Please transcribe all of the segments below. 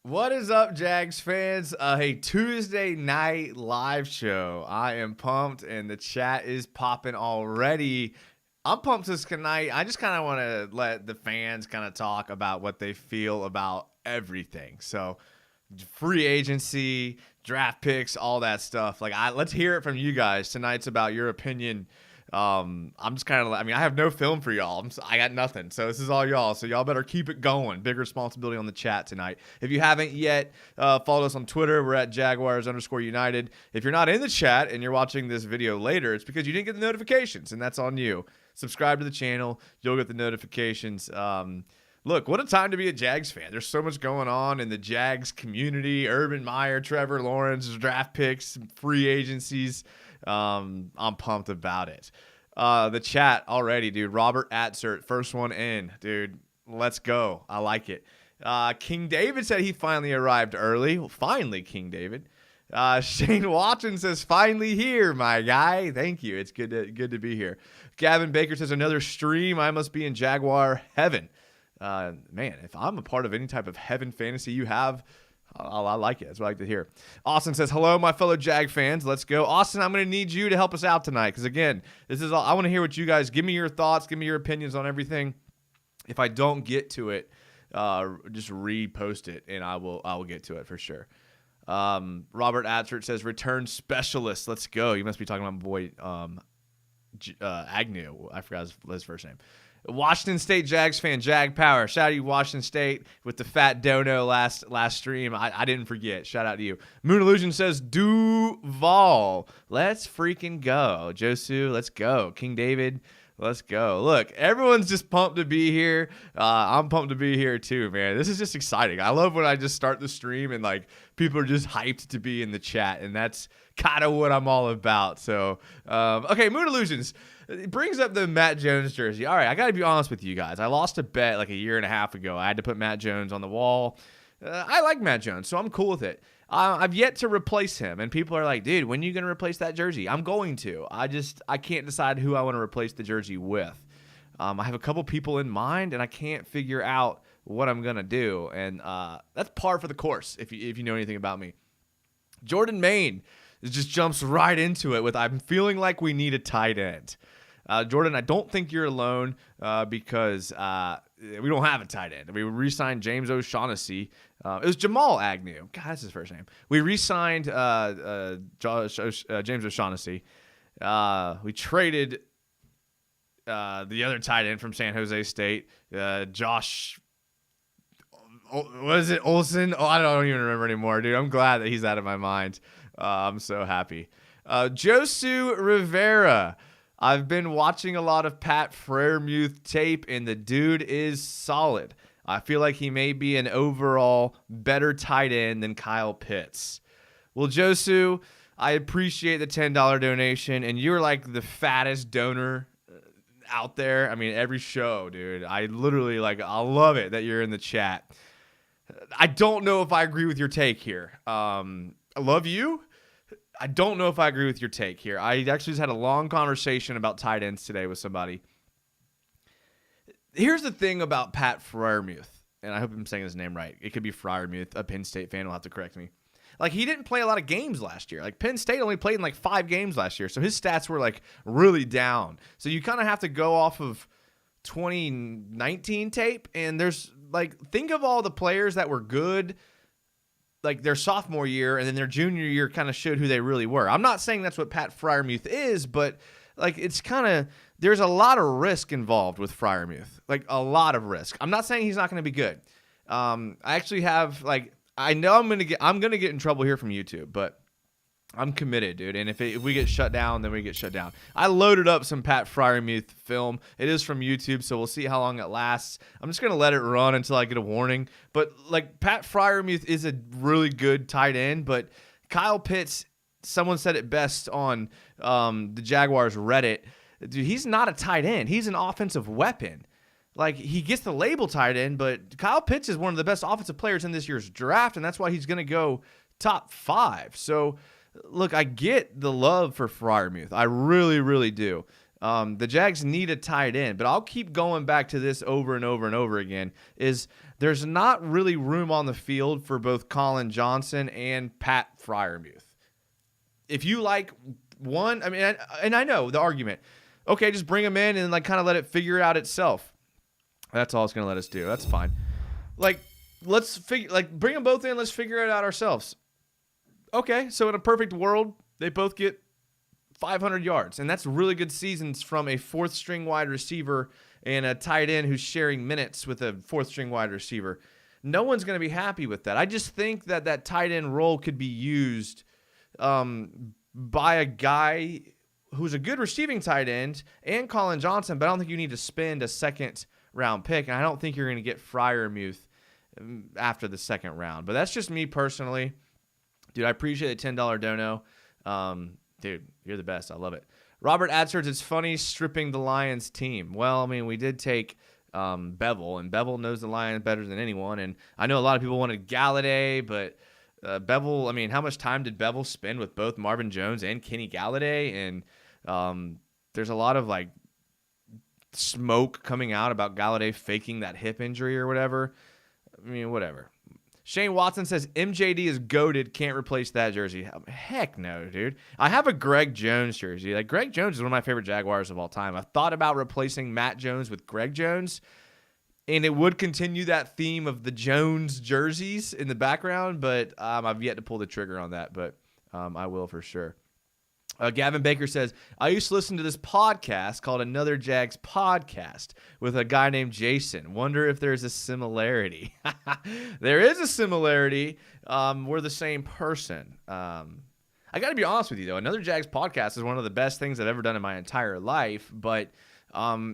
What is up, Jags fans? Hey, Tuesday night live show. I am pumped, and the chat is popping already. I'm pumped this tonight. I just kind of want to let the fans kind of talk about what they feel about everything. So, free agency, draft picks, all that stuff. Let's hear it from you guys. Tonight's about your opinion. I'm just kind of, I have no film for y'all. I got nothing. So this is all y'all. So y'all better keep it going. Big responsibility on the chat tonight. If you haven't yet, follow us on Twitter. We're at Jaguars_United. If you're not in the chat and you're watching this video later, it's because you didn't get the notifications, and that's on you. Subscribe to the channel. You'll get the notifications. Look, what a time to be a Jags fan. There's so much going on in the Jags community. Urban Meyer, Trevor Lawrence, draft picks, free agencies. I'm pumped about it. The chat already, dude. Robert Atzert, first one in, dude. Let's go. I like it. King David said he finally arrived early. Well, finally, King David. Shane Watson says, finally here, my guy. Thank you. It's good to be here. Gavin Baker says, another stream. I must be in Jaguar heaven. Man, if I'm a part of any type of heaven fantasy you have, I like it. That's what I like to hear. Austin says, hello, my fellow Jag fans. Let's go. Austin, I'm going to need you to help us out tonight because, again, this is all. I want to hear what you guys, give me your thoughts, give me your opinions on everything. If I don't get to it, just repost it, and I will get to it for sure. Robert Atzert says, return specialist. Let's go. You must be talking about my boy Agnew. I forgot his first name. Washington State Jags fan, Jag Power. Shout out to you, Washington State, with the fat dono last stream. I didn't forget. Shout out to you. Moon Illusion says, Duval. Let's freaking go. Josu, let's go. King David, let's go. Look, everyone's just pumped to be here. I'm pumped to be here too, man. This is just exciting. I love when I just start the stream and people are just hyped to be in the chat, and that's kind of what I'm all about. So, okay, Moon Illusions. It brings up the Matt Jones jersey. All right, I got to be honest with you guys. I lost a bet a year and a half ago. I had to put Matt Jones on the wall. I like Matt Jones, so I'm cool with it. I've yet to replace him, and people are like, dude, when are you going to replace that jersey? I'm going to. I can't decide who I want to replace the jersey with. I have a couple people in mind, and I can't figure out what I'm going to do, and that's par for the course if you know anything about me. Jordan Main just jumps right into it with, I'm feeling like we need a tight end. Jordan, I don't think you're alone because we don't have a tight end. We re-signed James O'Shaughnessy. It was Jamal Agnew. God, that's his first name. We re-signed James O'Shaughnessy. We traded the other tight end from San Jose State, Josh. What is it, Olsen? Oh, I don't even remember anymore, dude. I'm glad that he's out of my mind. I'm so happy. Josu Rivera. I've been watching a lot of Pat Freiermuth tape, and the dude is solid. I feel like he may be an overall better tight end than Kyle Pitts. Well, Josu, I appreciate the $10 donation, and you're like the fattest donor out there. Every show, dude. I literally, I love it that you're in the chat. I don't know if I agree with your take here. I love you. I don't know if I agree with your take here. I actually just had a long conversation about tight ends today with somebody. Here's the thing about Pat Freiermuth, and I hope I'm saying his name right. It could be Freiermuth. A Penn State fan will have to correct me. He didn't play a lot of games last year. Penn State only played in 5 games last year, so his stats were really down. So you kind of have to go off of 2019 tape, and there's think of all the players that were good their sophomore year, and then their junior year kind of showed who they really were. I'm not saying that's what Pat Freiermuth is, but it's kind of, there's a lot of risk involved with Freiermuth, a lot of risk. I'm not saying he's not going to be good. I actually have I know I'm gonna get in trouble here from YouTube, but I'm committed, dude. And if we get shut down, then we get shut down. I loaded up some Pat Freiermuth film. It is from YouTube, so we'll see how long it lasts. I'm just going to let it run until I get a warning. But, Pat Freiermuth is a really good tight end, but Kyle Pitts, someone said it best on the Jaguars Reddit. Dude, he's not a tight end. He's an offensive weapon. He gets the label tight end, but Kyle Pitts is one of the best offensive players in this year's draft, and that's why he's going to go top 5. So, look, I get the love for Freiermuth. I really, really do. The Jags need a tight end, but I'll keep going back to this over and over and over again, is there's not really room on the field for both Colin Johnson and Pat Freiermuth. If you like one, I mean, and I know the argument, okay, just bring them in and like kind of let it figure it out itself. That's all it's going to let us do. That's fine. Like, bring them both in. Let's figure it out ourselves. Okay, so in a perfect world, they both get 500 yards, and that's really good seasons from a fourth-string wide receiver and a tight end who's sharing minutes with a fourth-string wide receiver. No one's going to be happy with that. I just think that tight end role could be used by a guy who's a good receiving tight end and Colin Johnson, but I don't think you need to spend a second-round pick, and I don't think you're going to get Freiermuth after the second round. But that's just me personally. Dude, I appreciate the $10 dono. Dude, you're the best. I love it. Robert Adserts, it's funny stripping the Lions team. Well, I mean, we did take Bevel, and Bevel knows the Lions better than anyone. And I know a lot of people wanted Galladay, but Bevel, I mean, how much time did Bevel spend with both Marvin Jones and Kenny Galladay? And there's a lot of, like, smoke coming out about Galladay faking that hip injury or whatever. I mean, whatever. Shane Watson says MJD is goated, can't replace that jersey. Heck no, dude. I have a Greg Jones jersey. Like, Greg Jones is one of my favorite Jaguars of all time. I've thought about replacing Matt Jones with Greg Jones, and it would continue that theme of the Jones jerseys in the background, but I've yet to pull the trigger on that, but I will for sure. Gavin Baker says, I used to listen to this podcast called Another Jags Podcast with a guy named Jason. Wonder if there's a similarity. There is a similarity. We're the same person. I got to be honest with you, though. Another Jags Podcast is one of the best things I've ever done in my entire life, but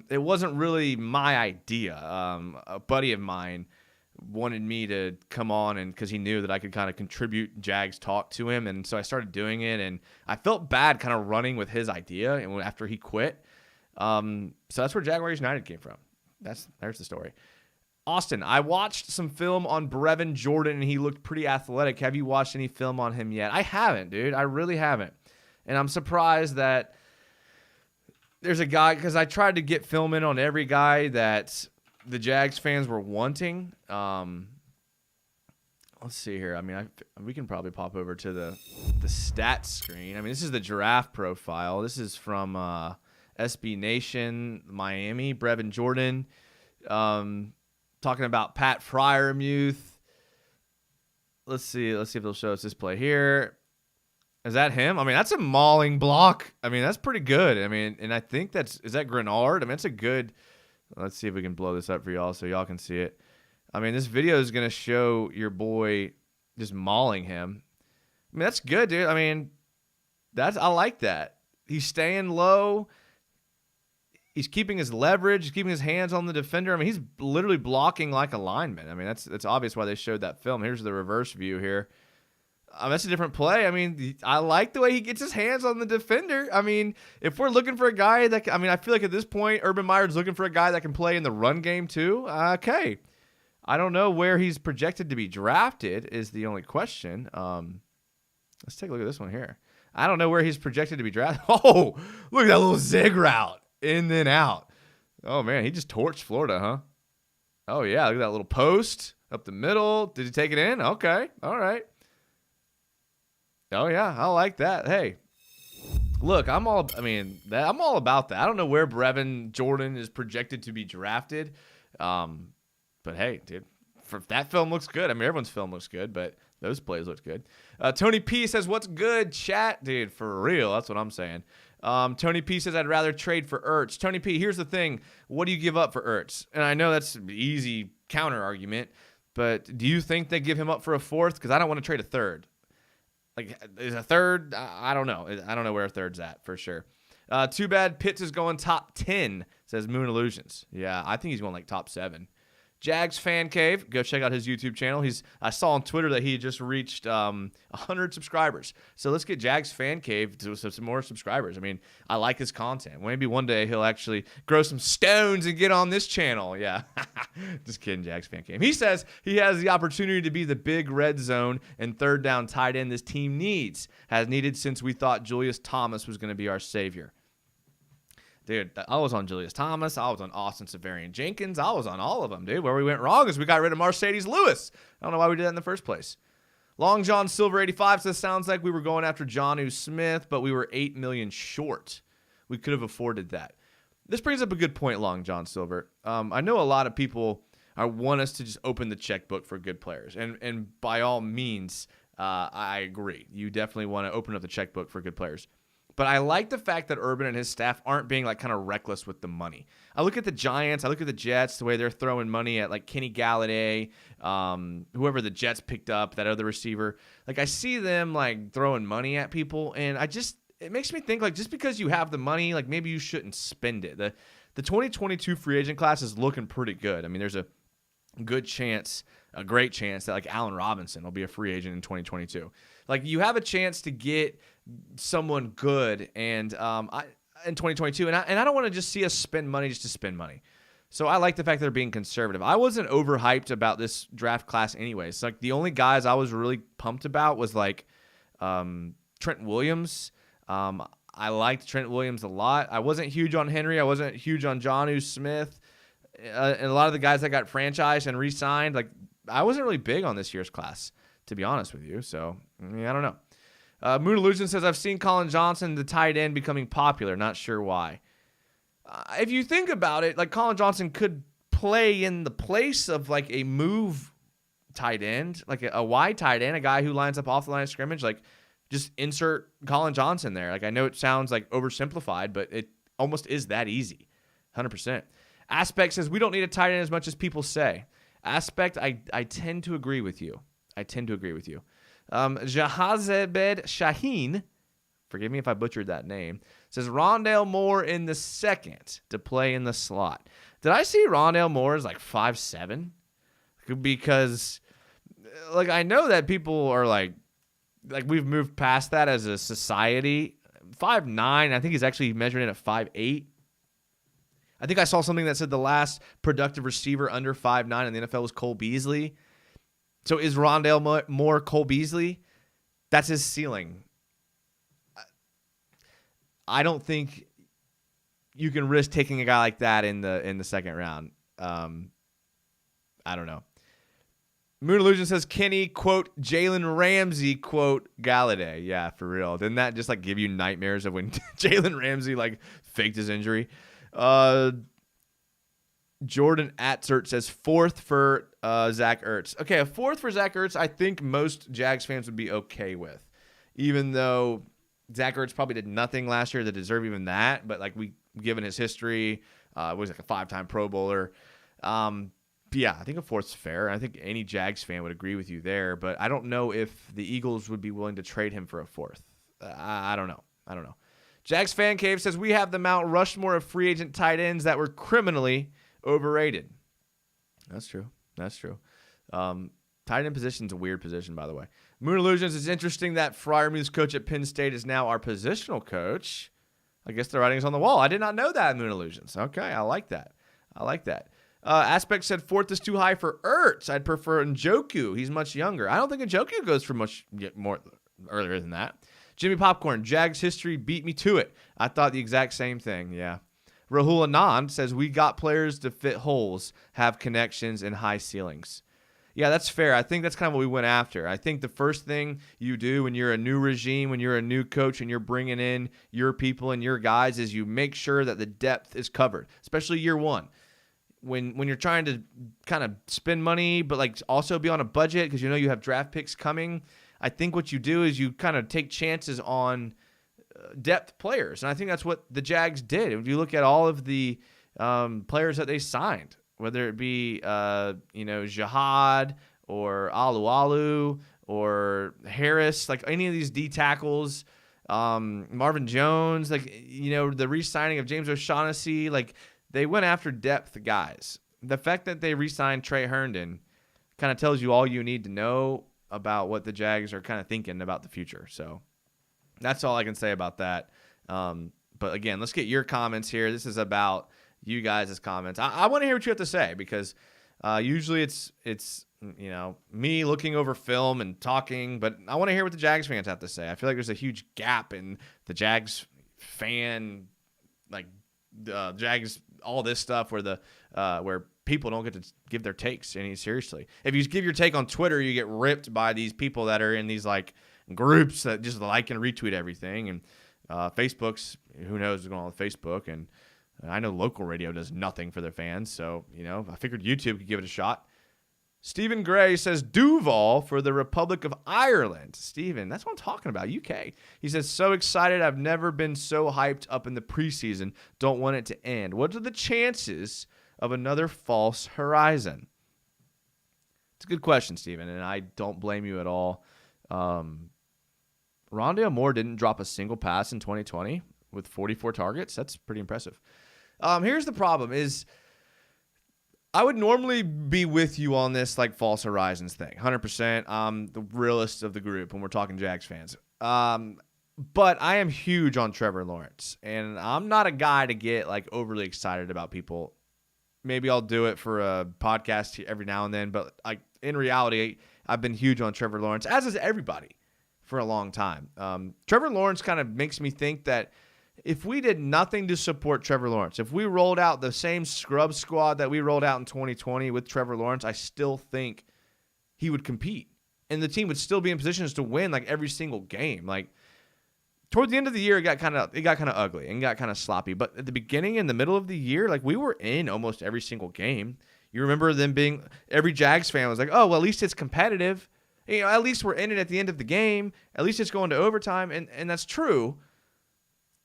it wasn't really my idea. A buddy of mine wanted me to come on, and because he knew that I could kind of contribute Jags talk to him, and so I started doing it, and I felt bad kind of running with his idea, and after he quit, so that's where Jaguars United came from. There's the story. Austin, I watched some film on Brevin Jordan, and he looked pretty athletic. Have you watched any film on him yet? I haven't, dude. I really haven't, and I'm surprised that there's a guy, because I tried to get film in on every guy that the Jags fans were wanting. Let's see here. I mean, we can probably pop over to the stats screen. I mean, this is the giraffe profile. This is from SB Nation, Miami. Brevin Jordan. Talking about Pat Freiermuth. Let's see if they'll show us this play here. Is that him? I mean, that's a mauling block. I mean, that's pretty good. I mean, and I think is that Grenard? I mean, it's a good. Let's see if we can blow this up for y'all so y'all can see it. I mean, this video is going to show your boy just mauling him. I mean, that's good, dude. I mean, I like that. He's staying low. He's keeping his leverage. He's keeping his hands on the defender. I mean, he's literally blocking like a lineman. I mean, that's obvious why they showed that film. Here's the reverse view here. That's a different play. I mean, I like the way he gets his hands on the defender. I mean, if we're looking for a guy that, I mean, I feel like at this point, Urban Meyer's looking for a guy that can play in the run game too. Okay. I don't know where he's projected to be drafted is the only question. Let's take a look at this one here. I don't know where he's projected to be drafted. Oh, look at that little zig route. In then out. Oh, man, he just torched Florida, huh? Oh, yeah, look at that little post up the middle. Did he take it in? Okay, all right. Oh, yeah, I like that. Hey, look, I'm all about that. I don't know where Brevin Jordan is projected to be drafted. But, hey, dude, that film looks good. I mean, everyone's film looks good, but those plays looked good. Tony P says, what's good, chat? Dude, for real, that's what I'm saying. Tony P says, I'd rather trade for Ertz. Tony P, here's the thing. What do you give up for Ertz? And I know that's an easy counter argument, but do you think they give him up for a fourth? Because I don't want to trade a third. Like, is a third? I don't know. I don't know where a third's at for sure. Too bad Pitts is going top 10, says Moon Illusions. Yeah, I think he's going like top 7. Jags Fan Cave, go check out his YouTube channel. I saw on Twitter that he just reached 100 subscribers. So let's get Jags Fan Cave to some more subscribers. I mean, I like his content. Maybe one day he'll actually grow some stones and get on this channel. Yeah, just kidding, Jags Fan Cave. He says he has the opportunity to be the big red zone and third down tight end this team has needed since we thought Julius Thomas was going to be our savior. Dude, I was on Julius Thomas. I was on Austin Severian Jenkins. I was on all of them, dude. Where we went wrong is we got rid of Mercedes Lewis. I don't know why we did that in the first place. Long John Silver 85 says, sounds like we were going after Jonnu Smith, but we were $8 million short. We could have afforded that. This brings up a good point, Long John Silver. I know a lot of people want us to just open the checkbook for good players. And by all means, I agree. You definitely want to open up the checkbook for good players. But I like the fact that Urban and his staff aren't being like kind of reckless with the money. I look at the Giants, I look at the Jets, the way they're throwing money at like Kenny Galladay, whoever the Jets picked up, that other receiver. Like I see them like throwing money at people, and it makes me think like just because you have the money, like maybe you shouldn't spend it. The 2022 free agent class is looking pretty good. I mean, there's a great chance that like Allen Robinson will be a free agent in 2022. Like you have a chance to get someone good and in 2022, and I don't want to just see us spend money just to spend money. So I like the fact that they're being conservative. I wasn't overhyped about this draft class anyways. Like the only guys I was really pumped about was like Trent Williams. I liked Trent Williams a lot. I wasn't huge on Henry. I wasn't huge on Jonnu Smith. And a lot of the guys that got franchised and re-signed, like I wasn't really big on this year's class, to be honest with you. So I don't know. Moon Illusion says, I've seen Colin Johnson, the tight end, becoming popular. Not sure why. If you think about it, like Colin Johnson could play in the place of like a move tight end, like a wide tight end, a guy who lines up off the line of scrimmage. Like just insert Colin Johnson there. Like I know it sounds like oversimplified, but it almost is that easy. 100%. Aspect says, we don't need a tight end as much as people say. Aspect, I tend to agree with you. Jahazebed Shaheen, forgive me if I butchered that name, says Rondale Moore in the second to play in the slot. Did I see Rondale Moore as like 5'7"? Because like I know that people are like we've moved past that as a society. 5'9", I think he's actually measuring in at 5'8". I think I saw something that said the last productive receiver under 5'9" in the NFL was Cole Beasley. So is Rondale Moore Cole Beasley? That's his ceiling. I don't think you can risk taking a guy like that in the second round. I don't know. Moon Illusion says Kenny, quote, Jalen Ramsey, quote, Galladay. Yeah, for real. Didn't that just like give you nightmares of when Jalen Ramsey like faked his injury? Jordan Atzert says fourth for Zach Ertz. Okay, a fourth for Zach Ertz, I think most Jags fans would be okay with. Even though Zach Ertz probably did nothing last year to deserve even that. But, like, given his history, was like a 5-time Pro Bowler. Yeah, I think a fourth's fair. I think any Jags fan would agree with you there. But I don't know if the Eagles would be willing to trade him for a fourth. I don't know. Jags Fan Cave says, we have the Mount Rushmore of free agent tight ends that were criminally overrated. That's true. Tight end position is a weird position, by the way. Moon Illusions, it's interesting that Freiermuth's coach at Penn State is now our positional coach. I guess the writing's on the wall. I did not know that, Moon Illusions. Okay, I like that. Aspect said fourth is too high for Ertz. I'd prefer Njoku. He's much younger. I don't think Njoku goes for much more earlier than that. Jimmy Popcorn, Jags history beat me to it. I thought the exact same thing, yeah. Rahul Anand says, we got players to fit holes, have connections, and high ceilings. Yeah, that's fair. I think that's kind of what we went after. I think the first thing you do when you're a new regime, when you're a new coach, and you're bringing in your people and your guys is you make sure that the depth is covered, especially year one. When you're trying to kind of spend money but like also be on a budget because you know you have draft picks coming, I think what you do is you kind of take chances on depth players. And I think that's what the Jags did. If you look at all of the players that they signed, whether it be Jihad or Alu or Harris, like any of these D tackles, Marvin Jones, like, the re-signing of James O'Shaughnessy, like they went after depth guys. The fact that they re-signed Trey Herndon kind of tells you all you need to know about what the Jags are kind of thinking about the future. So that's all I can say about that. But again, let's get your comments here. This is about you guys' comments. I want to hear what you have to say because usually it's me looking over film and talking, but I want to hear what the Jags fans have to say. I feel like there's a huge gap in the Jags fan Jags, all this stuff where people don't get to give their takes any seriously. If you give your take on Twitter, you get ripped by these people that are in these like groups that just like and retweet everything. And Facebook's, who knows what's going on with Facebook. And I know local radio does nothing for their fans. So, I figured YouTube could give it a shot. Stephen Gray says Duval for the Republic of Ireland. Stephen, that's what I'm talking about, UK. He says, so excited. I've never been so hyped up in the preseason. Don't want it to end. What are the chances of another false horizon? It's a good question, Stephen, and I don't blame you at all. Rondale Moore didn't drop a single pass in 2020 with 44 targets. That's pretty impressive. Here's the problem is I would normally be with you on this like false horizons thing. 100%. I'm the realist of the group when we're talking Jags fans. But I am huge on Trevor Lawrence, and I'm not a guy to get like overly excited about people. Maybe I'll do it for a podcast every now and then, but in reality, I've been huge on Trevor Lawrence, as is everybody, for a long time. Trevor Lawrence kind of makes me think that if we did nothing to support Trevor Lawrence, if we rolled out the same scrub squad that we rolled out in 2020 with Trevor Lawrence, I still think he would compete. And the team would still be in positions to win like every single game. Like toward the end of the year, it got kind of ugly and got kind of sloppy. But at the beginning and the middle of the year, like we were in almost every single game. You remember them being, every Jags fan was like, oh, well, at least it's competitive. At least we're in it at the end of the game. At least it's going to overtime. And that's true.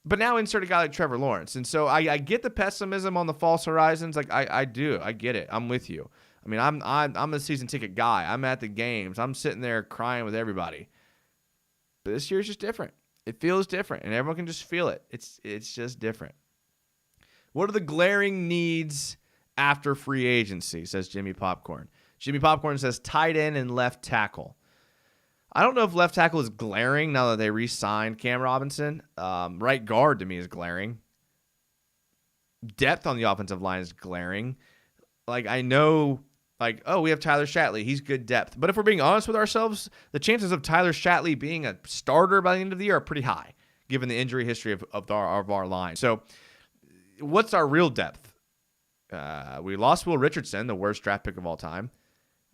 But now insert a guy like Trevor Lawrence. And so I get the pessimism on the false horizons. Like I do. I get it. I'm with you. I mean, I'm a season ticket guy. I'm at the games. I'm sitting there crying with everybody. But this year's just different. It feels different, and everyone can just feel it. It's just different. What are the glaring needs after free agency, says Jimmy Popcorn. Jimmy Popcorn says tight end and left tackle. I don't know if left tackle is glaring now that they re-signed Cam Robinson. Right guard to me is glaring. Depth on the offensive line is glaring. Like I know, we have Tyler Shatley. He's good depth. But if we're being honest with ourselves, the chances of Tyler Shatley being a starter by the end of the year are pretty high, given the injury history of our line. So what's our real depth? We lost Will Richardson, the worst draft pick of all time.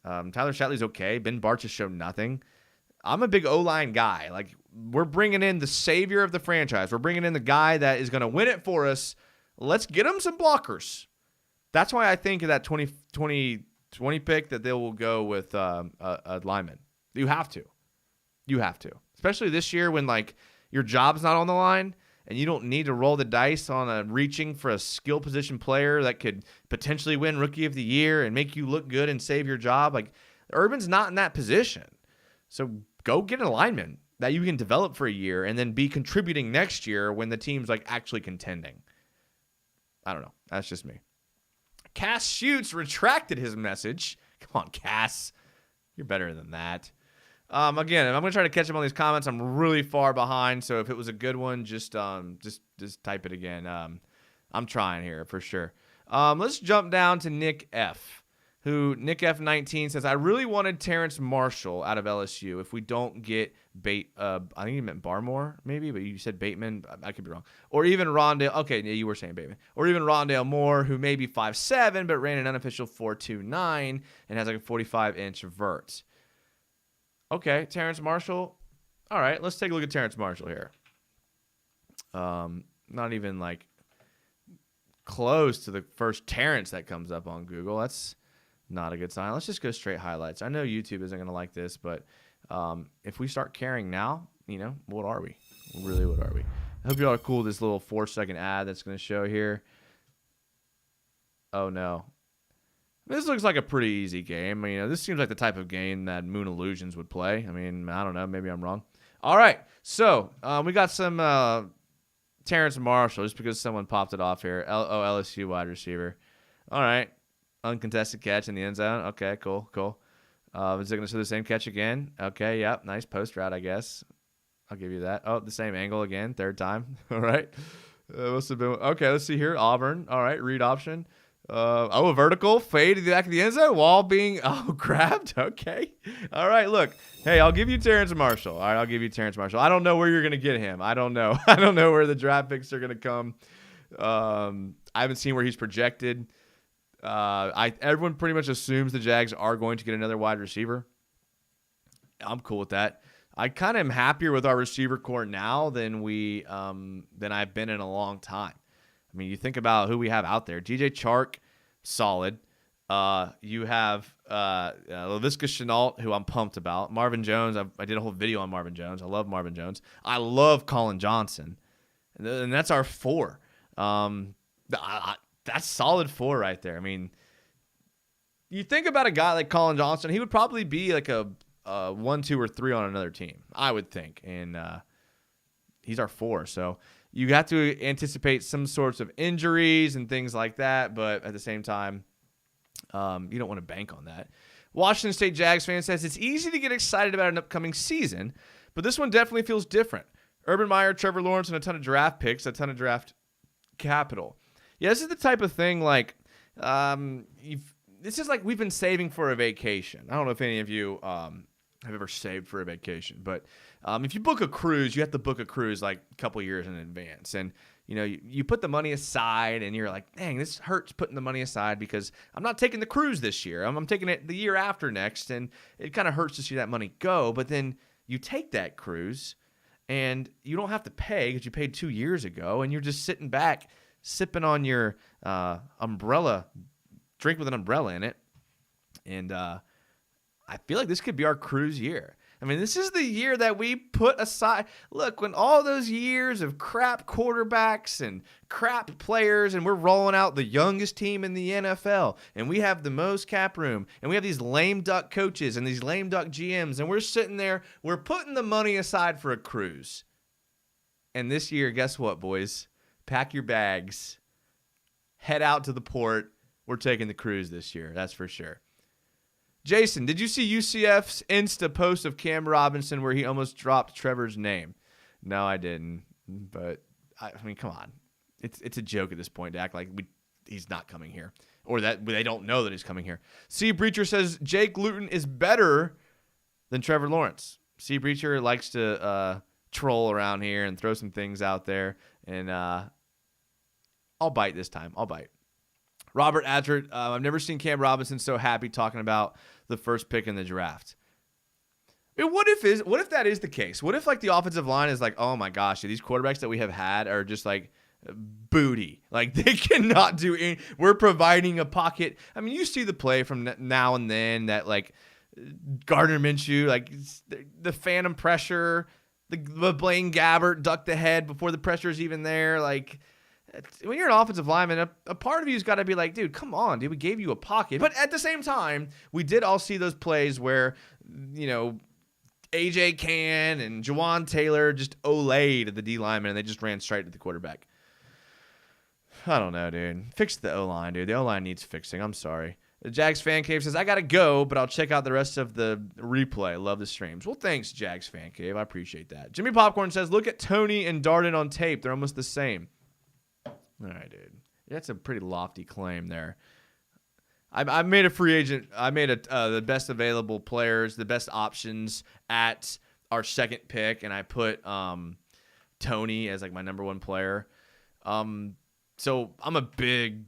Tyler Shatley's okay. Ben Bartch has shown nothing. I'm a big O-line guy. Like, we're bringing in the savior of the franchise. We're bringing in the guy that is going to win it for us. Let's get him some blockers. That's why I think of that 2020 pick that they will go with a lineman. You have to. You have to. Especially this year when, your job's not on the line and you don't need to roll the dice on reaching for a skill position player that could potentially win Rookie of the Year and make you look good and save your job. Urban's not in that position. So go get a lineman that you can develop for a year and then be contributing next year when the team's actually contending. I don't know. That's just me. Cass Shoots retracted his message. Come on, Cass. You're better than that. Again, I'm going to try to catch up on these comments. I'm really far behind, so if it was a good one, just type it again. I'm trying here for sure. Let's jump down to Nick F., who Nick F19 says, I really wanted Terrence Marshall out of LSU. If we don't get I think he meant Barmore, maybe, but you said Bateman. I could be wrong. Or even Rondale. Okay, yeah, you were saying Bateman. Or even Rondale Moore, who may be 5'7", but ran an unofficial 4.29 and has a 45-inch vert. Okay, Terrence Marshall. All right, let's take a look at Terrence Marshall here. Not even close to the first Terrence that comes up on Google. That's not a good sign. Let's just go straight highlights. I know YouTube isn't going to like this, but if we start caring now, what are we? Really, what are we? I hope you all are cool with this little 4-second ad that's going to show here. Oh, no. This looks like a pretty easy game. This seems like the type of game that Moon Illusions would play. I don't know. Maybe I'm wrong. All right. So we got some Terrence Marshall just because someone popped it off here. LSU wide receiver. All right. Uncontested catch in the end zone. Okay, cool. Is it going to show the same catch again? Okay, yep. Nice post route, I guess. I'll give you that. Oh, the same angle again. Third time. All right. Must have been. Okay, let's see here. Auburn. All right, read option. A vertical fade to the back of the end zone while being grabbed. Okay. All right, look. Hey, I'll give you Terrence Marshall. All right, I'll give you Terrence Marshall. I don't know where you're going to get him. I don't know. I don't know where the draft picks are going to come. I haven't seen where he's projected. Everyone pretty much assumes the Jags are going to get another wide receiver. I'm cool with that. I kind of am happier with our receiver core now than I've been in a long time. I mean, you think about who we have out there. DJ Chark, solid. You have Laviska Shenault, who I'm pumped about. Marvin Jones, I did a whole video on Marvin Jones. I love Marvin Jones. I love Colin Johnson. And that's our 4. That's solid 4 right there. I mean, you think about a guy like Colin Johnson, he would probably be like a 1, 2, or 3 on another team, I would think. And he's our 4. So you have to anticipate some sorts of injuries and things like that. But at the same time, you don't want to bank on that. Washington State Jags fan says it's easy to get excited about an upcoming season, but this one definitely feels different. Urban Meyer, Trevor Lawrence, and a ton of draft picks, a ton of draft capital. Yeah, this is the type of thing like this is like we've been saving for a vacation. I don't know if any of you have ever saved for a vacation, but if you book a cruise, you have to book a cruise like a couple years in advance. And you put the money aside and you're like, dang, this hurts putting the money aside because I'm not taking the cruise this year. I'm taking it the year after next. And it kind of hurts to see that money go. But then you take that cruise and you don't have to pay because you paid 2 years ago. And you're just sitting back, sipping on your umbrella, drink with an umbrella in it. And I feel like this could be our cruise year. I mean, this is the year that we put aside. Look, when all those years of crap quarterbacks and crap players, and we're rolling out the youngest team in the NFL, and we have the most cap room, and we have these lame duck coaches and these lame duck GMs, and we're sitting there, we're putting the money aside for a cruise. And this year, guess what, boys? Pack your bags. Head out to the port. We're taking the cruise this year, that's for sure. Jason, did you see UCF's Insta post of Cam Robinson where he almost dropped Trevor's name? No, I didn't. But, I mean, come on. It's a joke at this point to act like he's not coming here. Or that they don't know that he's coming here. C. Breacher says Jake Luton is better than Trevor Lawrence. C. Breacher likes to troll around here and throw some things out there. And I'll bite this time. I'll bite. Robert Adrick, I've never seen Cam Robinson so happy talking about the first pick in the draft. I mean, what if that is the case? What if like the offensive line is like, oh my gosh, these quarterbacks that we have had are just like booty. Like they cannot do any. We're providing a pocket. I mean, you see the play from now and then that like Gardner Minshew, like the phantom pressure, the Blaine Gabbert ducked the head before the pressure is even there. Like, when you're an offensive lineman, a part of you's got to be like, dude, come on, dude, we gave you a pocket. But at the same time, we did all see those plays where, A.J. Cann and Jawan Taylor just olayed the D lineman and they just ran straight to the quarterback. I don't know, dude. Fix the O-line, dude. The O-line needs fixing. I'm sorry. The Jags Fan Cave says, I got to go, but I'll check out the rest of the replay. Love the streams. Well, thanks, Jags Fan Cave. I appreciate that. Jimmy Popcorn says, look at Tony and Darden on tape. They're almost the same. All right, dude. That's a pretty lofty claim there. I made a free agent. I made the best available players, the best options at our second pick, and I put Tony as like my number one player. So I'm a big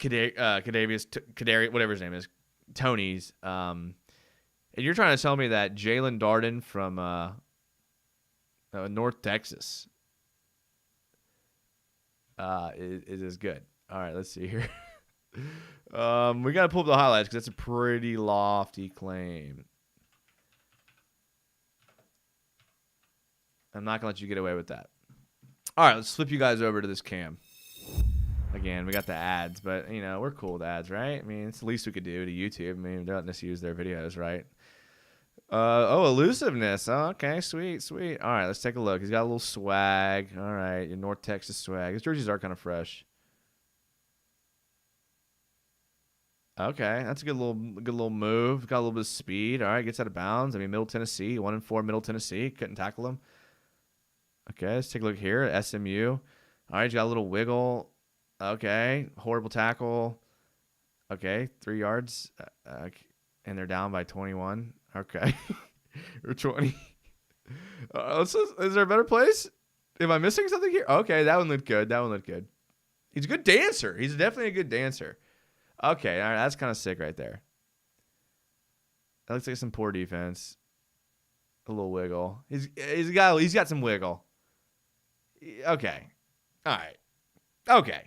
Kadarius, whatever his name is, Tony's. And you're trying to tell me that Jalen Darden from North Texas is as good. All right, let's see here. We got to pull up the highlights because that's a pretty lofty claim. I'm not going to let you get away with that. All right, let's flip you guys over to this cam. Again, we got the ads, but, we're cool with ads, right? I mean, it's the least we could do to YouTube. I mean, they're letting us use their videos, right? Elusiveness. Oh, okay, sweet. All right, let's take a look. He's got a little swag. All right, your North Texas swag. His jerseys are kind of fresh. Okay, that's a good little move. Got a little bit of speed. All right, gets out of bounds. I mean, Middle Tennessee, 1-4 Middle Tennessee. Couldn't tackle him. Okay, let's take a look here at SMU. All right, he's got a little wiggle. Okay, horrible tackle. Okay, 3 yards. And they're down by 21. Okay. Or 20. Is there a better place? Am I missing something here? Okay, that one looked good. He's a good dancer. He's definitely a good dancer. Okay, all right, that's kind of sick right there. That looks like some poor defense. A little wiggle. He's got some wiggle. Okay. All right. Okay.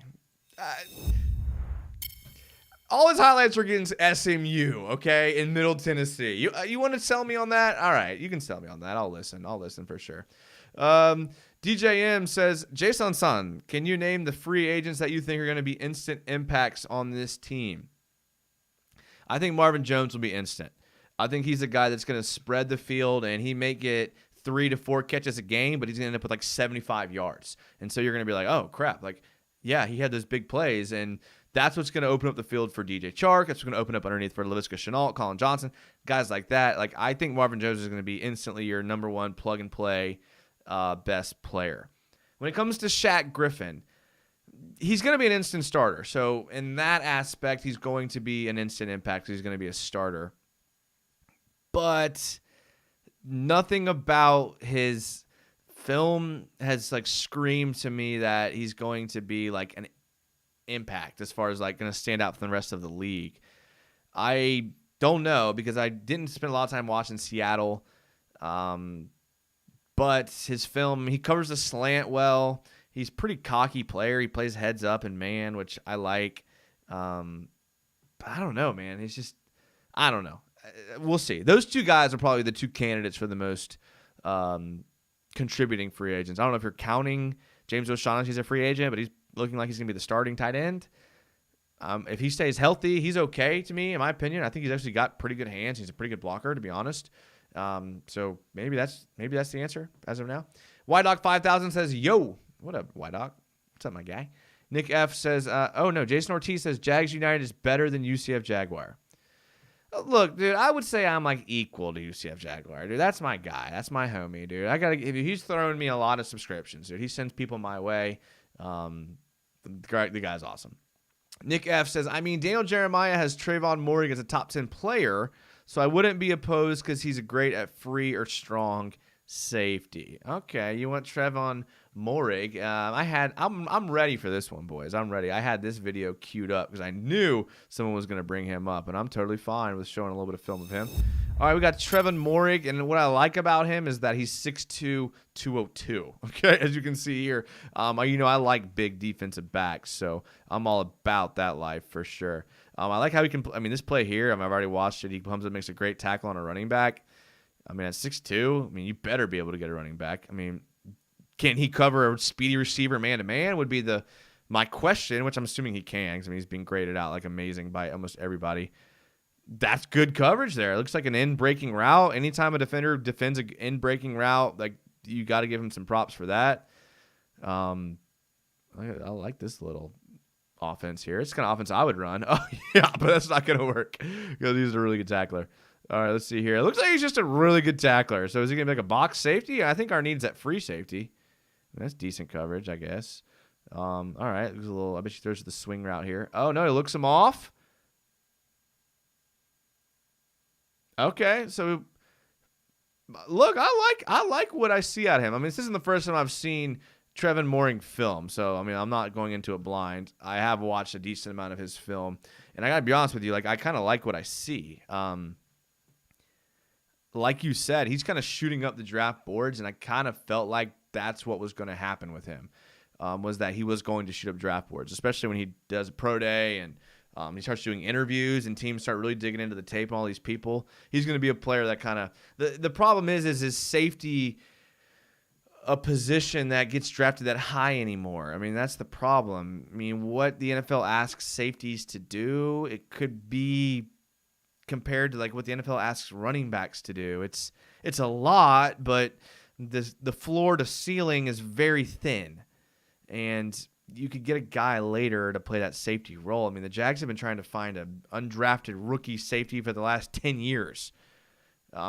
All his highlights are getting SMU, okay, in Middle Tennessee. You want to sell me on that? All right, you can sell me on that. I'll listen for sure. DJM says, Jason-san, can you name the free agents that you think are going to be instant impacts on this team? I think Marvin Jones will be instant. I think he's a guy that's going to spread the field, and he may get 3 to 4 catches a game, but he's going to end up with like 75 yards. And so you're going to be like, oh, crap. Like, yeah, he had those big plays, and that's what's going to open up the field for DJ Chark. That's what's going to open up underneath for Laviska Shenault, Colin Johnson, guys like that. Like, I think Marvin Jones is going to be instantly your number one plug-and-play best player. When it comes to Shaq Griffin, he's going to be an instant starter. So in that aspect, he's going to be an instant impact. He's going to be a starter. But nothing about his film has like screamed to me that he's going to be like an impact as far as like going to stand out from the rest of the league. I don't know because I didn't spend a lot of time watching Seattle. But his film, he covers the slant well. He's a pretty cocky player. He plays heads up and man, which I like. But I don't know, man. He's just, I don't know. We'll see. Those two guys are probably the two candidates for the most contributing free agents. I don't know if you're counting James O'Shaughnessy's a free agent, but he's looking like he's going to be the starting tight end. If he stays healthy, he's okay to me, in my opinion. I think he's actually got pretty good hands. He's a pretty good blocker, to be honest. So maybe that's the answer as of now. YDoc5000 says, yo, what up, YDoc? What's up, my guy? Nick F says, oh no, Jason Ortiz says Jags United is better than UCF Jaguar. Look, dude, I would say I'm like equal to UCF Jaguar, dude. That's my guy. That's my homie, dude. He's throwing me a lot of subscriptions, dude. He sends people my way. The guy's awesome. Nick F says, I mean, Daniel Jeremiah has Trayvon Moehrig as a top 10 player, so I wouldn't be opposed because he's great at free or strong safety. Okay, you want Trayvon Moehrig? I'm ready for this one, boys. I'm ready. I had this video queued up because I knew someone was going to bring him up, and I'm totally fine with showing a little bit of film of him. All right, we got Trevon Moehrig, and what I like about him is that he's 6'2", 202. Okay, as you can see here, I like big defensive backs, so I'm all about that life for sure. I like how he can. This play here, I've already watched it. He comes and makes a great tackle on a running back. At 6'2", you better be able to get a running back. Can he cover a speedy receiver man-to-man would be my question, which I'm assuming he can because he's being graded out like amazing by almost everybody. That's good coverage there. It looks like an in-breaking route. Anytime a defender defends an in-breaking route, like you got to give him some props for that. I like this little offense here. It's the kind of offense I would run. Oh, yeah, but that's not going to work because he's a really good tackler. All right, let's see here. It looks like he's just a really good tackler. So is he going to make a box safety? I think our need's at free safety. That's decent coverage, I guess. All right, there's I bet she throws the swing route here. Oh, no, he looks him off. Okay, so look, I like what I see out of him. This isn't the first time I've seen Trevon Moehrig film, so I'm not going into it blind. I have watched a decent amount of his film, and I gotta be honest with you, like I kind of like what I see. Like you said, he's kind of shooting up the draft boards, and I kind of felt like that's what was going to happen with him, was that he was going to shoot up draft boards, especially when he does a pro day and he starts doing interviews and teams start really digging into the tape and all these people. He's going to be a player that kind of the problem is his safety a position that gets drafted that high anymore. That's the problem. What the NFL asks safeties to do, it could be compared to like what the NFL asks running backs to do. It's a lot, but the floor to ceiling is very thin, and you could get a guy later to play that safety role. The Jags have been trying to find an undrafted rookie safety for the last 10 years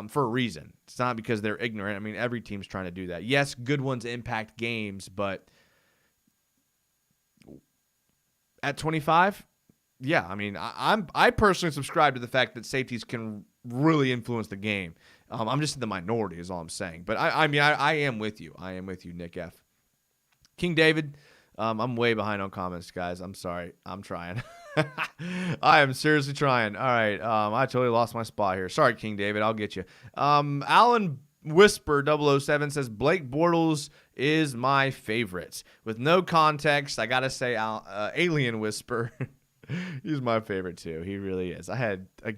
for a reason. It's not because they're ignorant. Every team's trying to do that. Yes, good ones impact games, but at 25, yeah, I personally subscribe to the fact that safeties can really influence the game. I'm just in the minority is all I'm saying. But I am with you. I am with you, Nick F. King David I'm way behind on comments, guys. I'm sorry. I'm trying. I am seriously trying. All right. I totally lost my spot here. Sorry, King David. I'll get you. Alan Whisper 007 says Blake Bortles is my favorite. With no context, I got to say Alien Whisper. He's my favorite, too. He really is. I had a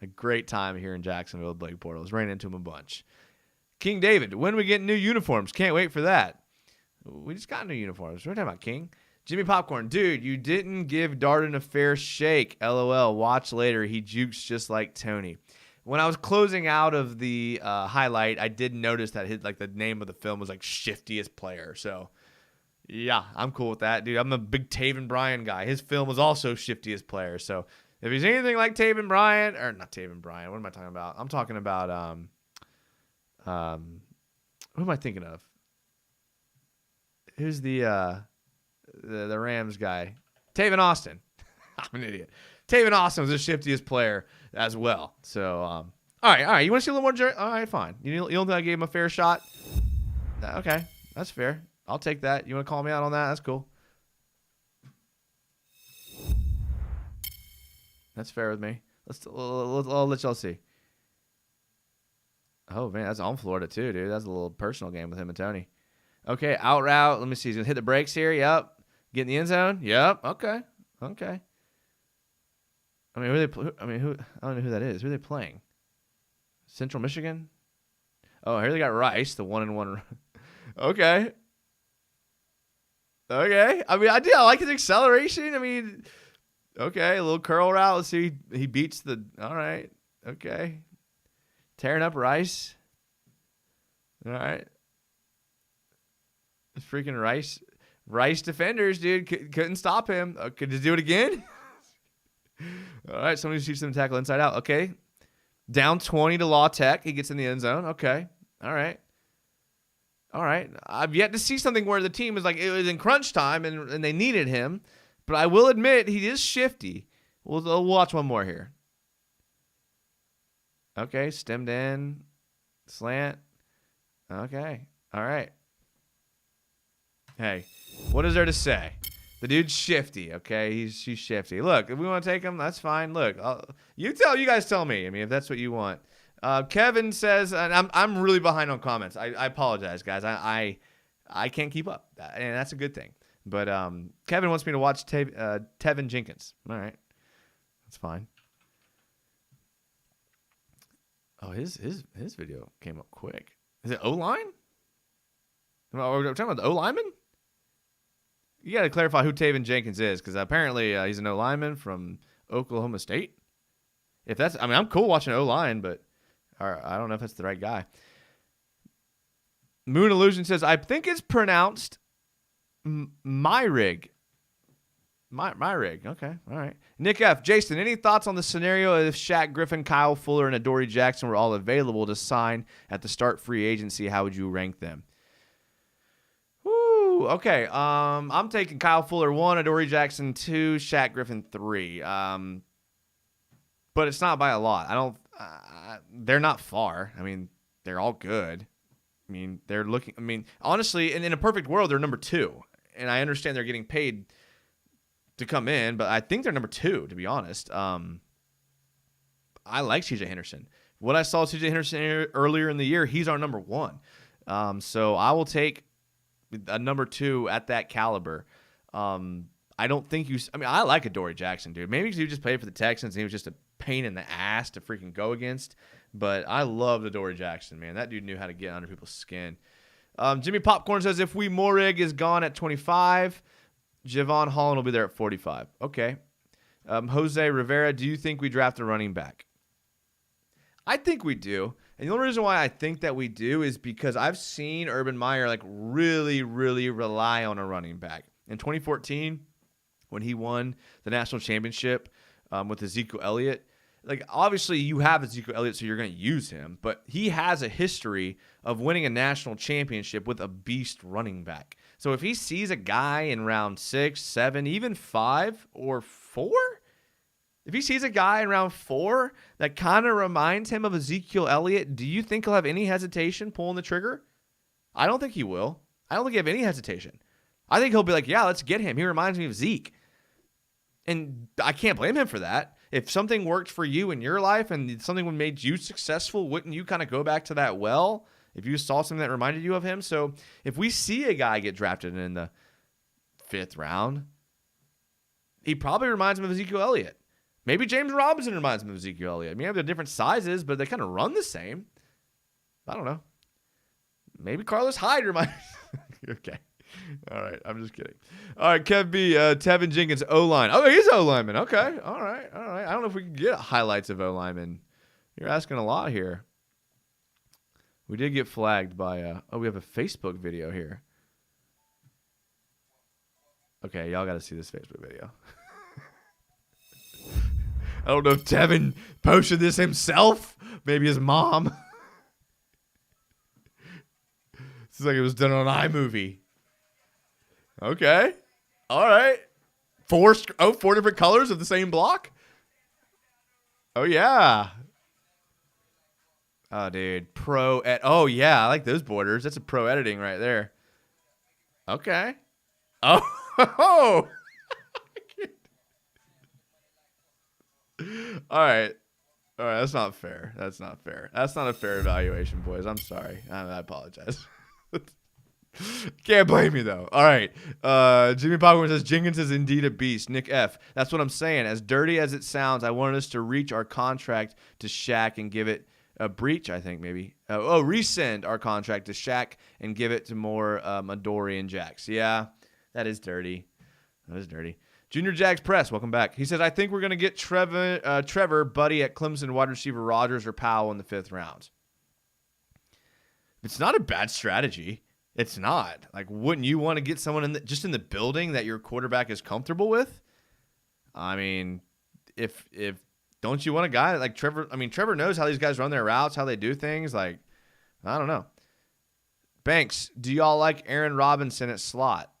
great time here in Jacksonville with Blake Bortles. Ran into him a bunch. King David, when we get new uniforms? Can't wait for that. We just got new uniforms. What are we talking about, King? Jimmy Popcorn, dude, you didn't give Darden a fair shake. LOL. Watch later. He jukes just like Tony. When I was closing out of the highlight, I did notice that the name of the film was like Shiftiest Player. So, yeah, I'm cool with that, dude. I'm a big Taven Bryan guy. His film was also Shiftiest Player. So, if he's anything like Taven Bryan, or not Taven Bryan, what am I talking about? I'm talking about who am I thinking of? Who's the Rams guy? Taven Austin. I'm an idiot. Taven Austin was the shiftiest player as well. So, all right. You want to see a little more? All right, fine. You don't think I gave him a fair shot? Okay, that's fair. I'll take that. You want to call me out on that? That's cool. That's fair with me. I'll let y'all see. Oh, man, that's on Florida too, dude. That's a little personal game with him and Tony. Okay, out route. Let me see. He's going to hit the brakes here. Yep. Get in the end zone. Yep. Okay. I mean, who? I don't know who that is. Who are they playing? Central Michigan? Oh, here they got Rice, the 1-1. Okay. I mean, I like his acceleration. I mean, okay, a little curl route. Let's see. He beats the. All right. Okay. Tearing up Rice. All right. Freaking Rice defenders, dude, couldn't stop him. Could just do it again. All right, somebody teach them to tackle inside out. Okay. Down 20 to Law Tech. He gets in the end zone. Okay. All right. I've yet to see something where the team is like, it was in crunch time and they needed him. But I will admit, he is shifty. We'll watch one more here. Okay, stemmed in. Slant. Okay. All right. Hey, what is there to say? The dude's shifty, okay? She's shifty. Look, if we want to take him, that's fine. Look, you guys tell me. I mean, if that's what you want. Kevin says, and I'm really behind on comments. I apologize, guys. I can't keep up, and that's a good thing. But Kevin wants me to watch Tevin Jenkins. All right, that's fine. Oh, his video came up quick. Is it O-line? Are we talking about the O-lineman? You got to clarify who Taven Jenkins is, because apparently he's an O-lineman from Oklahoma State. If that's, I mean, I'm cool watching O-line, but I don't know if that's the right guy. Moon Illusion says, I think it's pronounced Myrig. Myrig. Okay. All right. Nick F. Jason, any thoughts on the scenario if Shaq Griffin, Kyle Fuller, and Adoree Jackson were all available to sign at the start free agency? How would you rank them? Okay, I'm taking Kyle Fuller 1, Adoree Jackson 2, Shaq Griffin 3. But it's not by a lot. They're not far. I mean, they're all good. I mean, honestly, in a perfect world, they're number 2. And I understand they're getting paid to come in, but I think they're number 2, to be honest. I like CJ Henderson. What I saw CJ Henderson earlier in the year, he's our number 1. So I will take a number 2 at that caliber. I don't think I like Adoree Jackson, dude. Maybe because he just played for the Texans and he was just a pain in the ass to freaking go against. But I love Adoree Jackson, man. That dude knew how to get under people's skin. Jimmy Popcorn says, if Morig is gone at 25, Javon Holland will be there at 45. Okay. Jose Rivera, do you think we draft a running back? I think we do. And the only reason why I think that we do is because I've seen Urban Meyer really, really rely on a running back. In 2014, when he won the national championship with Ezekiel Elliott, obviously you have Ezekiel Elliott, so you're going to use him. But he has a history of winning a national championship with a beast running back. So if he sees a guy in round 6, 7, even 5 or 4, if he sees a guy in round 4 that kind of reminds him of Ezekiel Elliott, do you think he'll have any hesitation pulling the trigger? I don't think he will. I don't think he have any hesitation. I think he'll be like, yeah, let's get him. He reminds me of Zeke. And I can't blame him for that. If something worked for you in your life and something made you successful, wouldn't you kind of go back to that well if you saw something that reminded you of him? So if we see a guy get drafted in the 5th round, he probably reminds him of Ezekiel Elliott. Maybe James Robinson reminds him of Ezekiel Elliott. Maybe they're different sizes, but they kind of run the same. I don't know. Maybe Carlos Hyde reminds. Okay. All right. I'm just kidding. All right. Kev B. Tevin Jenkins, O-line. Oh, he's O-lineman. Okay. All right. I don't know if we can get highlights of O-lineman. You're asking a lot here. We did get flagged by, we have a Facebook video here. Okay. Y'all got to see this Facebook video. I don't know if Tevin posted this himself. Maybe his mom. It's like it was done on iMovie. Okay. All right. 4 different colors of the same block? Oh, yeah. Oh, dude. Oh, yeah. I like those borders. That's a pro editing right there. Okay. Oh. All right. That's not fair. That's not a fair evaluation, boys. I'm sorry. I apologize. Can't blame me, though. All right. Jimmy Popcorn says, Jenkins is indeed a beast. Nick F. That's what I'm saying. As dirty as it sounds, I wanted us to reach our contract to Shaq and give it a breach, I think, maybe. Rescind our contract to Shaq and give it to more Adoree and Jax. Yeah, that is dirty. Junior Jags Press, welcome back. He says, I think we're going to get Trevor, Buddy at Clemson, wide receiver Rodgers or Powell in the 5th round. It's not a bad strategy. It's not. Like, wouldn't you want to get someone just in the building that your quarterback is comfortable with? I mean, if don't you want a guy like Trevor? I mean, Trevor knows how these guys run their routes, how they do things. Like, I don't know. Banks, do y'all like Aaron Robinson at slot?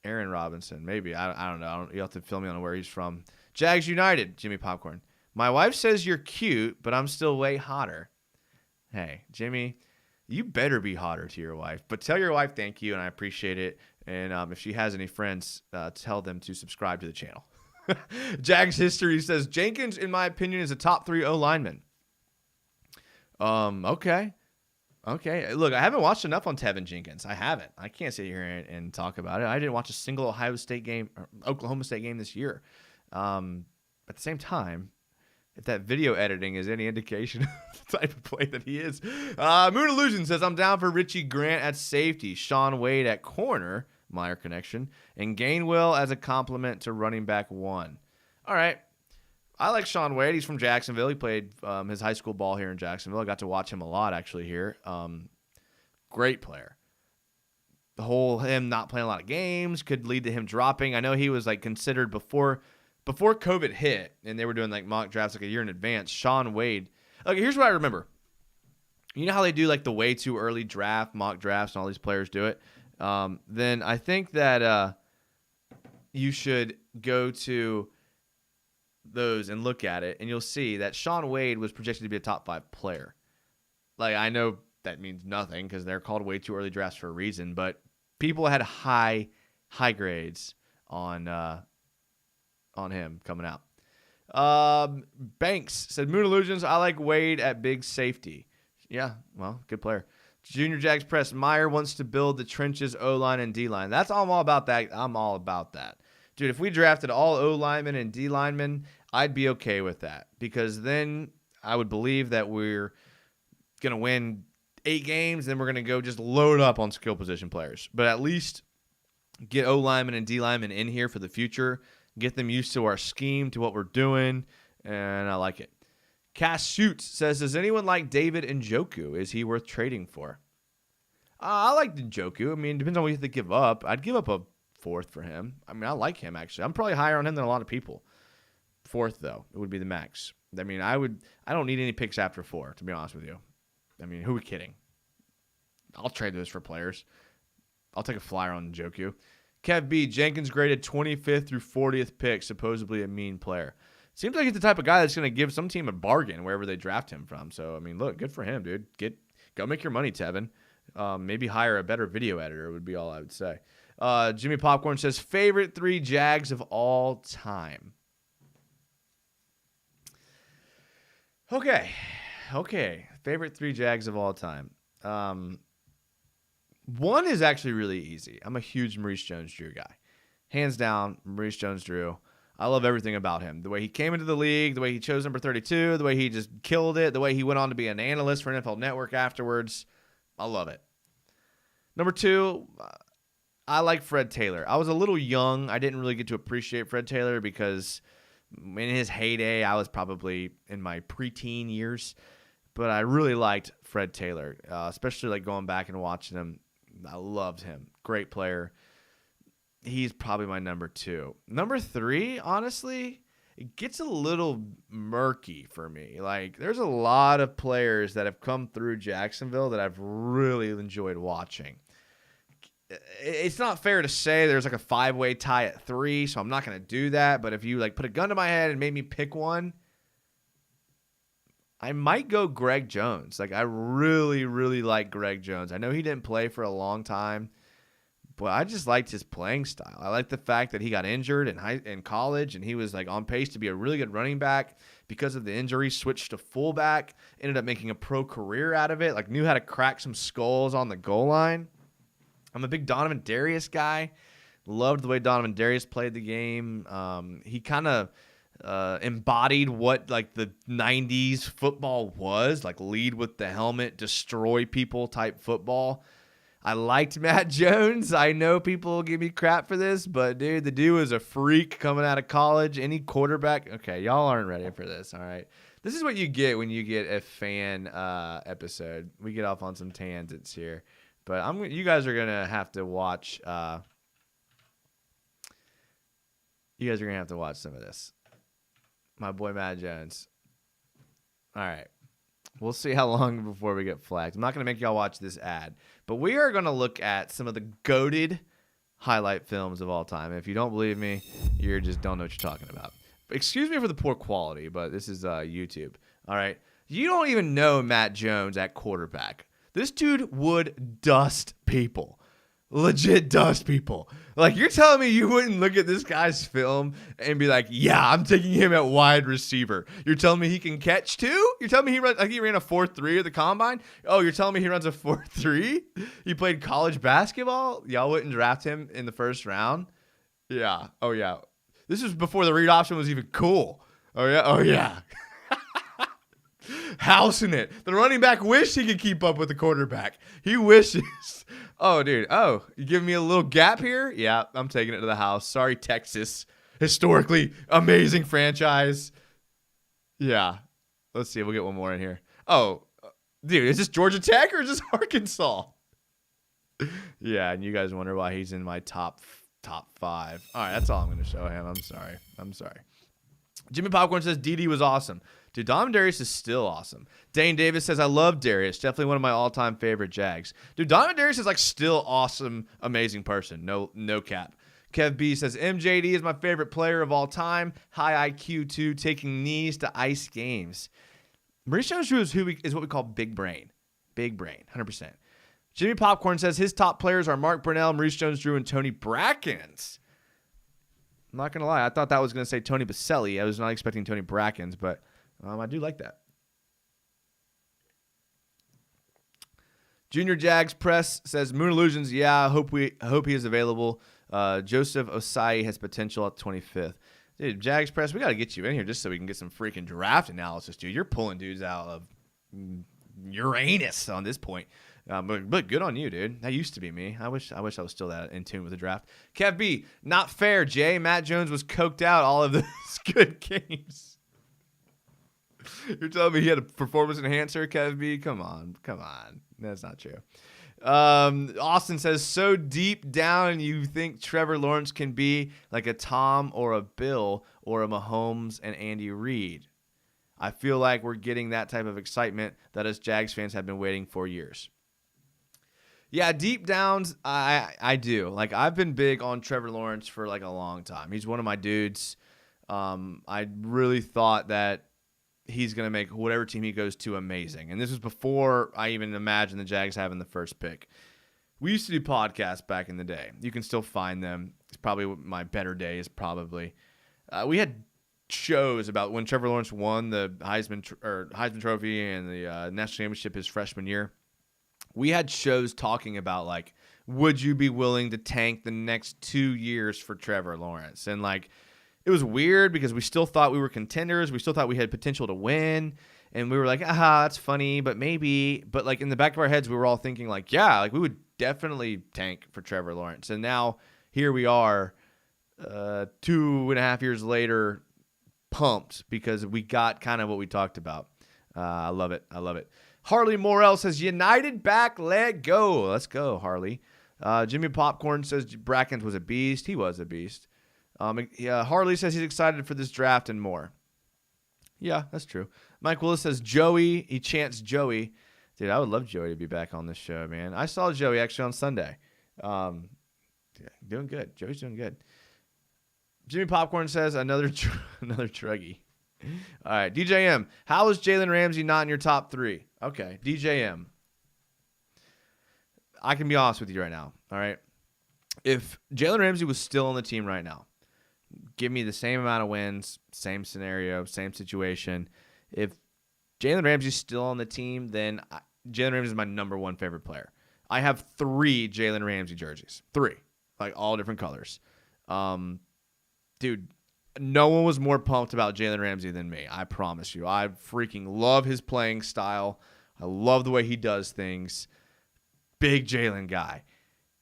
Aaron Robinson, maybe. I don't know. You have to fill me on where he's from. Jags United, Jimmy Popcorn. My wife says you're cute, but I'm still way hotter. Hey, Jimmy, you better be hotter to your wife. But tell your wife thank you, and I appreciate it. And if she has any friends, tell them to subscribe to the channel. Jags History says, Jenkins, in my opinion, is a top 3 O-lineman. Okay. Look, I haven't watched enough on Tevin Jenkins. I haven't. I can't sit here and talk about it. I didn't watch a single Oklahoma State game this year. At the same time, if that video editing is any indication of the type of play that he is. Moon Illusion says, I'm down for Richie Grant at safety, Sean Wade at corner, Meyer connection, and Gainwell as a complement to running back 1. All right. I like Sean Wade. He's from Jacksonville. He played his high school ball here in Jacksonville. I got to watch him a lot, actually, here. Great player. The whole him not playing a lot of games could lead to him dropping. I know he was like considered before COVID hit, and they were doing like mock drafts like a year in advance. Sean Wade. Okay, here's what I remember. You know how they do like the way too early draft, mock drafts, and all these players do it? Then I think that you should go to those and look at it, and you'll see that Sean Wade was projected to be a top 5 player. Like, I know that means nothing because they're called way too early drafts for a reason, but people had high grades on him coming out. Banks said, Moon Illusions, I like Wade at big safety. Yeah, well, good player. Junior Jags Press, Meyer wants to build the trenches, O-line, and D-line. I'm all about that. I'm all about that. Dude, if we drafted all O-linemen and D-linemen, I'd be okay with that because then I would believe that we're going to win 8 games, then we're going to go just load up on skill position players. But at least get O-linemen and D-linemen in here for the future, get them used to our scheme, to what we're doing, and I like it. Cass Shoots says, does anyone like David Njoku? Is he worth trading for? I like Njoku. I mean, it depends on what you have to give up. I'd give up a 4th for him. I mean, I like him, actually. I'm probably higher on him than a lot of people. 4th, though, it would be the max. I mean, I don't need any picks after 4, to be honest with you. I mean, who are we kidding? I'll trade those for players. I'll take a flyer on Njoku. Kev B, Jenkins graded 25th through 40th pick, supposedly a mean player. Seems like he's the type of guy that's going to give some team a bargain wherever they draft him from. So, I mean, look, good for him, dude. Go make your money, Tevin. Maybe hire a better video editor would be all I would say. Jimmy Popcorn says, favorite 3 Jags of all time. Okay. Favorite 3 Jags of all time. One is actually really easy. I'm a huge Maurice Jones-Drew guy. Hands down, Maurice Jones-Drew. I love everything about him. The way he came into the league, the way he chose number 32, the way he just killed it, the way he went on to be an analyst for NFL Network afterwards. I love it. Number 2, I like Fred Taylor. I was a little young. I didn't really get to appreciate Fred Taylor because in his heyday, I was probably in my preteen years. But I really liked Fred Taylor, especially like going back and watching him. I loved him. Great player. He's probably my number 2. Number 3, honestly, it gets a little murky for me. Like, there's a lot of players that have come through Jacksonville that I've really enjoyed watching. It's not fair to say there's like a 5-way tie at 3, so I'm not going to do that. But if you like put a gun to my head and made me pick one, I might go Greg Jones. Like, I really, really like Greg Jones. I know he didn't play for a long time, but I just liked his playing style. I like the fact that he got injured in college, and he was like on pace to be a really good running back. Because of the injury, switched to fullback, ended up making a pro career out of it, like knew how to crack some skulls on the goal line. I'm a big Donovan Darius guy. Loved the way Donovan Darius played the game. He kind of embodied what like the 90s football was, like lead with the helmet, destroy people type football. I liked Matt Jones. I know people will give me crap for this, but dude, the dude was a freak coming out of college. Any quarterback. Okay, y'all aren't ready for this. All right. This is what you get when you get a fan episode. We get off on some tangents here, but you guys are gonna have to watch. You guys are gonna have to watch some of this. My boy Matt Jones. All right. We'll see how long before we get flagged. I'm not going to make y'all watch this ad, but we are going to look at some of the GOATed highlight films of all time. If you don't believe me, you just don't know what you're talking about. Excuse me for the poor quality, but this is YouTube. All right. You don't even know Matt Jones at quarterback. This dude would dust people. Legit dust people. Like, you're telling me you wouldn't look at this guy's film and be like, yeah, I'm taking him at wide receiver. You're telling me he can catch too? You're telling me he ran a 4.3 at the combine? Oh, you're telling me he runs a 4.3? He played college basketball? Y'all wouldn't draft him in the first round? Yeah. Oh, yeah. This was before the read option was even cool. Oh, yeah. Oh, yeah. Housing it. The running back wished he could keep up with the quarterback. He wishes. Oh, dude. Oh, you giving me a little gap here? Yeah, I'm taking it to the house. Sorry, Texas. Historically amazing franchise. Yeah. Let's see. We'll get one more in here. Oh, dude, is this Georgia Tech or is this Arkansas? Yeah, and you guys wonder why he's in my top 5. All right, that's all I'm going to show him. I'm sorry. Jimmy Popcorn says DD was awesome. Dude, Donovan Darius is still awesome. Dane Davis says, I love Darius. Definitely one of my all-time favorite Jags. Dude, Donovan Darius is like still awesome, amazing person. No cap. Kev B says, MJD is my favorite player of all time. High IQ too, taking knees to ice games. Maurice Jones-Drew is what we call big brain. Big brain, 100%. Jimmy Popcorn says his top players are Mark Brunell, Maurice Jones-Drew, and Tony Brackens. I'm not going to lie. I thought that was going to say Tony Baselli. I was not expecting Tony Brackens, but I do like that. Junior Jags Press says Moon Illusions. Yeah, I hope he is available. Joseph Osai has potential at 25th. Dude, Jags Press, we got to get you in here just so we can get some freaking draft analysis, dude. You're pulling dudes out of Uranus on this point. But good on you, dude. That used to be me. I wish I was still that in tune with the draft. Kev B, not fair, Jay. Matt Jones was coked out all of those good games. You're telling me he had a performance enhancer, Kev B? Come on. That's not true. Austin says, so deep down you think Trevor Lawrence can be like a Tom or a Bill or a Mahomes and Andy Reid. I feel like we're getting that type of excitement that us Jags fans have been waiting for years. Yeah, deep downs, I do. Like, I've been big on Trevor Lawrence for like a long time. He's one of my dudes. I really thought that he's going to make whatever team he goes to amazing. And this was before I even imagined the Jags having the first pick. We used to do podcasts back in the day. You can still find them. It's probably my better days, probably. We had shows about when Trevor Lawrence won the Heisman Trophy and the national championship his freshman year. We had shows talking about, like, would you be willing to tank the next 2 years for Trevor Lawrence? And, like, it was weird because we still thought we were contenders. We still thought we had potential to win. And we were like, that's funny, but maybe. But, like, in the back of our heads, we were all thinking, like, yeah, like, we would definitely tank for Trevor Lawrence. And now here we are 2.5 years later, pumped because we got kind of what we talked about. I love it. Harley Morrell says, United back, let go. Let's go, Harley. Jimmy Popcorn says Brackens was a beast. He was a beast. Harley says he's excited for this draft and more. Yeah, that's true. Mike Willis says Joey. He chants Joey. Dude, I would love Joey to be back on this show, man. I saw Joey actually on Sunday. Doing good. Joey's doing good. Jimmy Popcorn says another Truggy. All right, DJM. How is Jalen Ramsey not in your top 3? Okay, DJM. I can be honest with you right now, all right? If Jalen Ramsey was still on the team right now, give me the same amount of wins, same scenario, same situation. If Jalen Ramsey's still on the team, then Jalen Ramsey is my number 1 favorite player. I have 3 Jalen Ramsey jerseys. 3. Like, all different colors. Dude, no one was more pumped about Jalen Ramsey than me. I promise you. I freaking love his playing style. I love the way he does things. Big Jalen guy.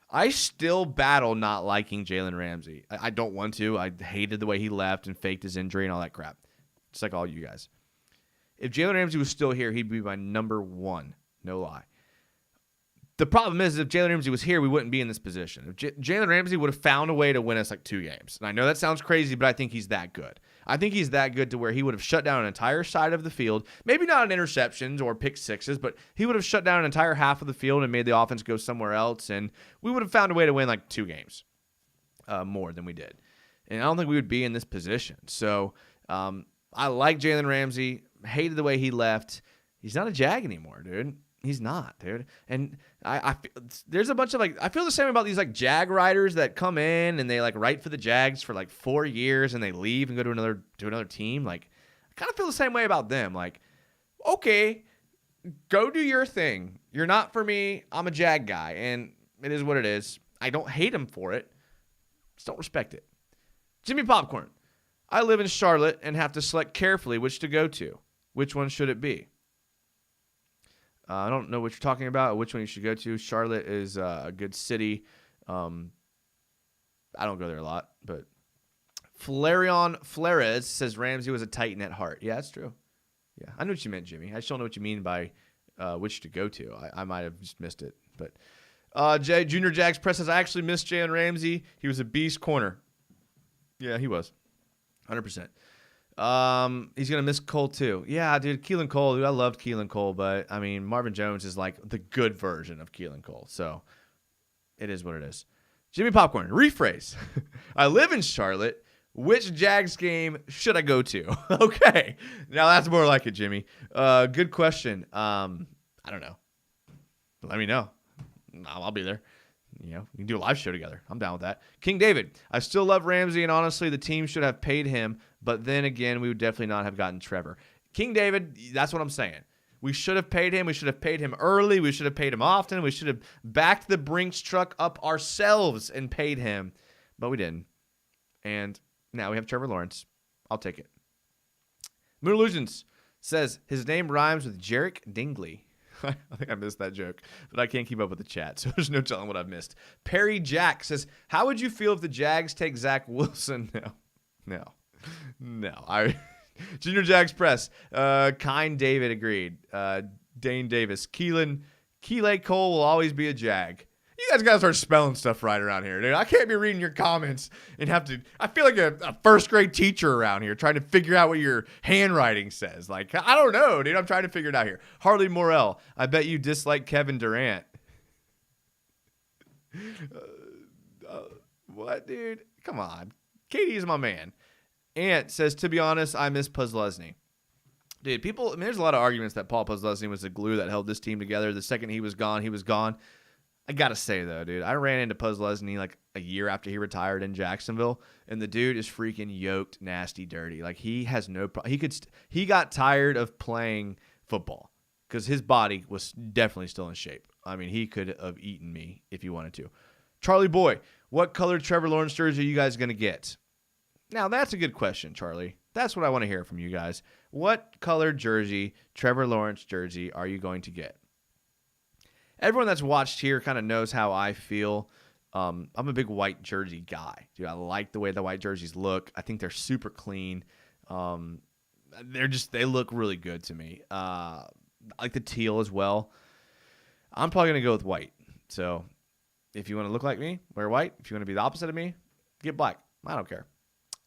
I still battle not liking Jalen Ramsey. I don't want to. I hated the way he left and faked his injury and all that crap. Just like all you guys. If Jalen Ramsey was still here, he'd be my number 1. No lie. The problem is, if Jalen Ramsey was here, we wouldn't be in this position. If Jalen Ramsey would have found a way to win us like 2 games. And I know that sounds crazy, but I think he's that good. I think he's that good to where he would have shut down an entire side of the field. Maybe not in interceptions or pick sixes, but he would have shut down an entire half of the field and made the offense go somewhere else. And we would have found a way to win like 2 games more than we did. And I don't think we would be in this position. So I like Jalen Ramsey. Hated the way he left. He's not a Jag anymore, dude. He's not, dude. And I there's a bunch of, like, I feel the same about these, like, Jag writers that come in and they, like, write for the Jags for like 4 years and they leave and go to another team. Like, I kind of feel the same way about them. Like, okay, go do your thing. You're not for me. I'm a Jag guy, and it is what it is. I don't hate him for it. Just don't respect it. Jimmy Popcorn. I live in Charlotte and have to select carefully which to go to. Which one should it be? I don't know what you're talking about or which one you should go to. Charlotte is a good city. I don't go there a lot, but Flarion Flores says Ramsey was a Titan at heart. Yeah, that's true. Yeah, I know what you meant, Jimmy. I just don't know what you mean by which to go to. I might have just missed it. But Junior Jags Press says, I actually missed Jalen Ramsey. He was a beast corner. Yeah, he was. 100%. He's going to miss Cole too. Yeah, dude, Keelan Cole, dude, I loved Keelan Cole, but I mean, Marvin Jones is like the good version of Keelan Cole. So it is what it is. Jimmy Popcorn, rephrase. I live in Charlotte. Which Jags game should I go to? Okay. Now that's more like it, Jimmy. Good question. I don't know. Let me know. I'll be there. You know, we can do a live show together. I'm down with that. King David, I still love Ramsey, and honestly, the team should have paid him, but then again, we would definitely not have gotten Trevor. King David, that's what I'm saying. We should have paid him. We should have paid him early. We should have paid him often. We should have backed the Brinks truck up ourselves and paid him, but we didn't. And now we have Trevor Lawrence. I'll take it. Moon Illusions says his name rhymes with Jarek Dingley. I think I missed that joke, but I can't keep up with the chat, so there's no telling what I've missed. Perry Jack says, how would you feel if the Jags take Zach Wilson? No. Junior Jags Press. Kind David agreed. Dane Davis. Keelan Cole will always be a Jag. You guys got to start spelling stuff right around here, dude. I can't be reading your comments and have to. I feel like a first grade teacher around here trying to figure out what your handwriting says. Like, I don't know, dude. I'm trying to figure it out here. Harley Morrell, I bet you dislike Kevin Durant. What, dude? Come on. Katie is my man. Ant says, to be honest, I miss Puzzlesny. Dude, there's a lot of arguments that Paul Puzzlesny was the glue that held this team together. The second he was gone, he was gone. I got to say, though, dude, I ran into Postlesny like a year after he retired in Jacksonville, and the dude is freaking yoked, nasty, dirty. Like, he has no problem. He got tired of playing football because his body was definitely still in shape. I mean, he could have eaten me if he wanted to. Charlie Boy, what color Trevor Lawrence jersey are you guys going to get? Now, that's a good question, Charlie. That's what I want to hear from you guys. What color jersey, Trevor Lawrence jersey, are you going to get? Everyone that's watched here kind of knows how I feel. I'm a big white jersey guy. Dude, I like the way the white jerseys look. I think they're super clean. They look really good to me. I like the teal as well. I'm probably going to go with white. So if you want to look like me, wear white. If you want to be the opposite of me, get black. I don't care.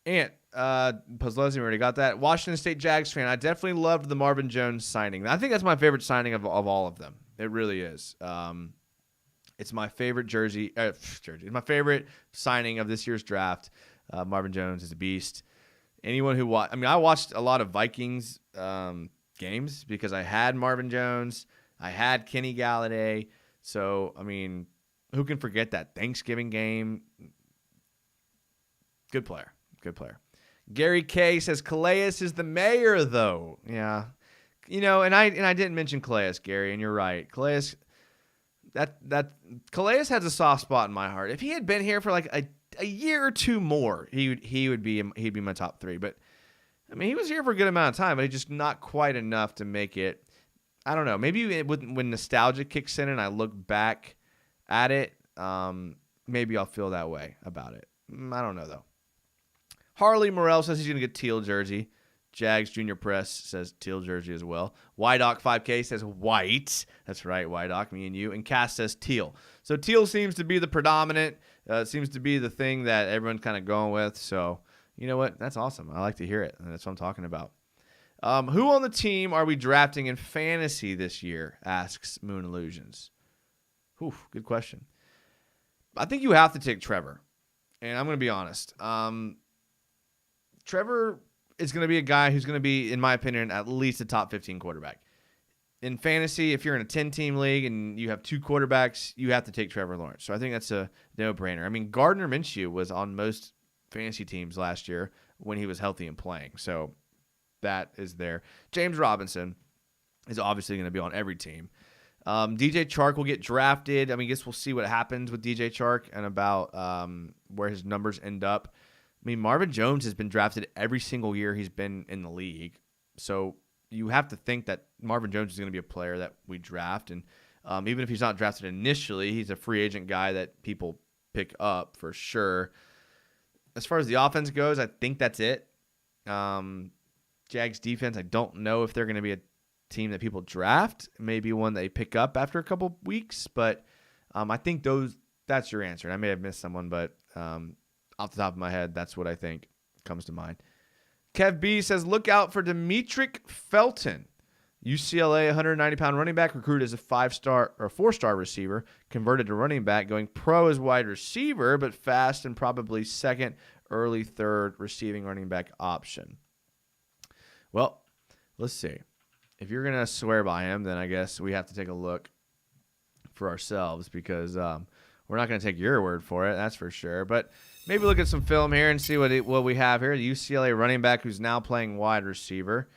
And Postlesny, we already got that. Washington State Jags fan. I definitely loved the Marvin Jones signing. I think that's my favorite signing of all of them. It really is. It's my favorite jersey. It's my favorite signing of this year's draft. Marvin Jones is a beast. Anyone who watched, I watched a lot of Vikings games because I had Marvin Jones. I had Kenny Galladay. So, who can forget that Thanksgiving game? Good player. Gary K says Calais is the mayor, though. Yeah. And I didn't mention Calais, Gary, and you're right. Calais has a soft spot in my heart. If he had been here for like a year or two more, he'd be my top 3. But he was here for a good amount of time, but he's just not quite enough to make it. I don't know. Maybe when nostalgia kicks in and I look back at it, maybe I'll feel that way about it. I don't know though. Harley Morrell says he's going to get teal jersey. Jags Junior Press says teal jersey as well. Wydock 5K says white. That's right, Wydock, me and you. And Cass says teal. So teal seems to be the predominant. Seems to be the thing that everyone's kind of going with. So you know what? That's awesome. I like to hear it. And that's what I'm talking about. Who on the team are we drafting in fantasy this year? Asks Moon Illusions. Good question. I think you have to take Trevor. And I'm going to be honest. Trevor is going to be a guy who's going to be, in my opinion, at least a top 15 quarterback. In fantasy, if you're in a 10-team league and you have 2 quarterbacks, you have to take Trevor Lawrence. So I think that's a no-brainer. Gardner Minshew was on most fantasy teams last year when he was healthy and playing. So that is there. James Robinson is obviously going to be on every team. DJ Chark will get drafted. I guess we'll see what happens with DJ Chark and about where his numbers end up. Marvin Jones has been drafted every single year he's been in the league. So you have to think that Marvin Jones is going to be a player that we draft. And even if he's not drafted initially, he's a free agent guy that people pick up for sure. As far as the offense goes, I think that's it. Jags defense, I don't know if they're going to be a team that people draft. Maybe one they pick up after a couple weeks. But I think that's your answer. And I may have missed someone, but off the top of my head, that's what I think comes to mind. Kev B says, look out for Demetric Felton. UCLA 190-pound running back, recruited as a 5-star or 4-star receiver, converted to running back, going pro as wide receiver, but fast and probably second, early third receiving running back option. Well, let's see. If you're going to swear by him, then I guess we have to take a look for ourselves because we're not going to take your word for it, that's for sure. But maybe look at some film here and see what we have here. The UCLA running back who's now playing wide receiver.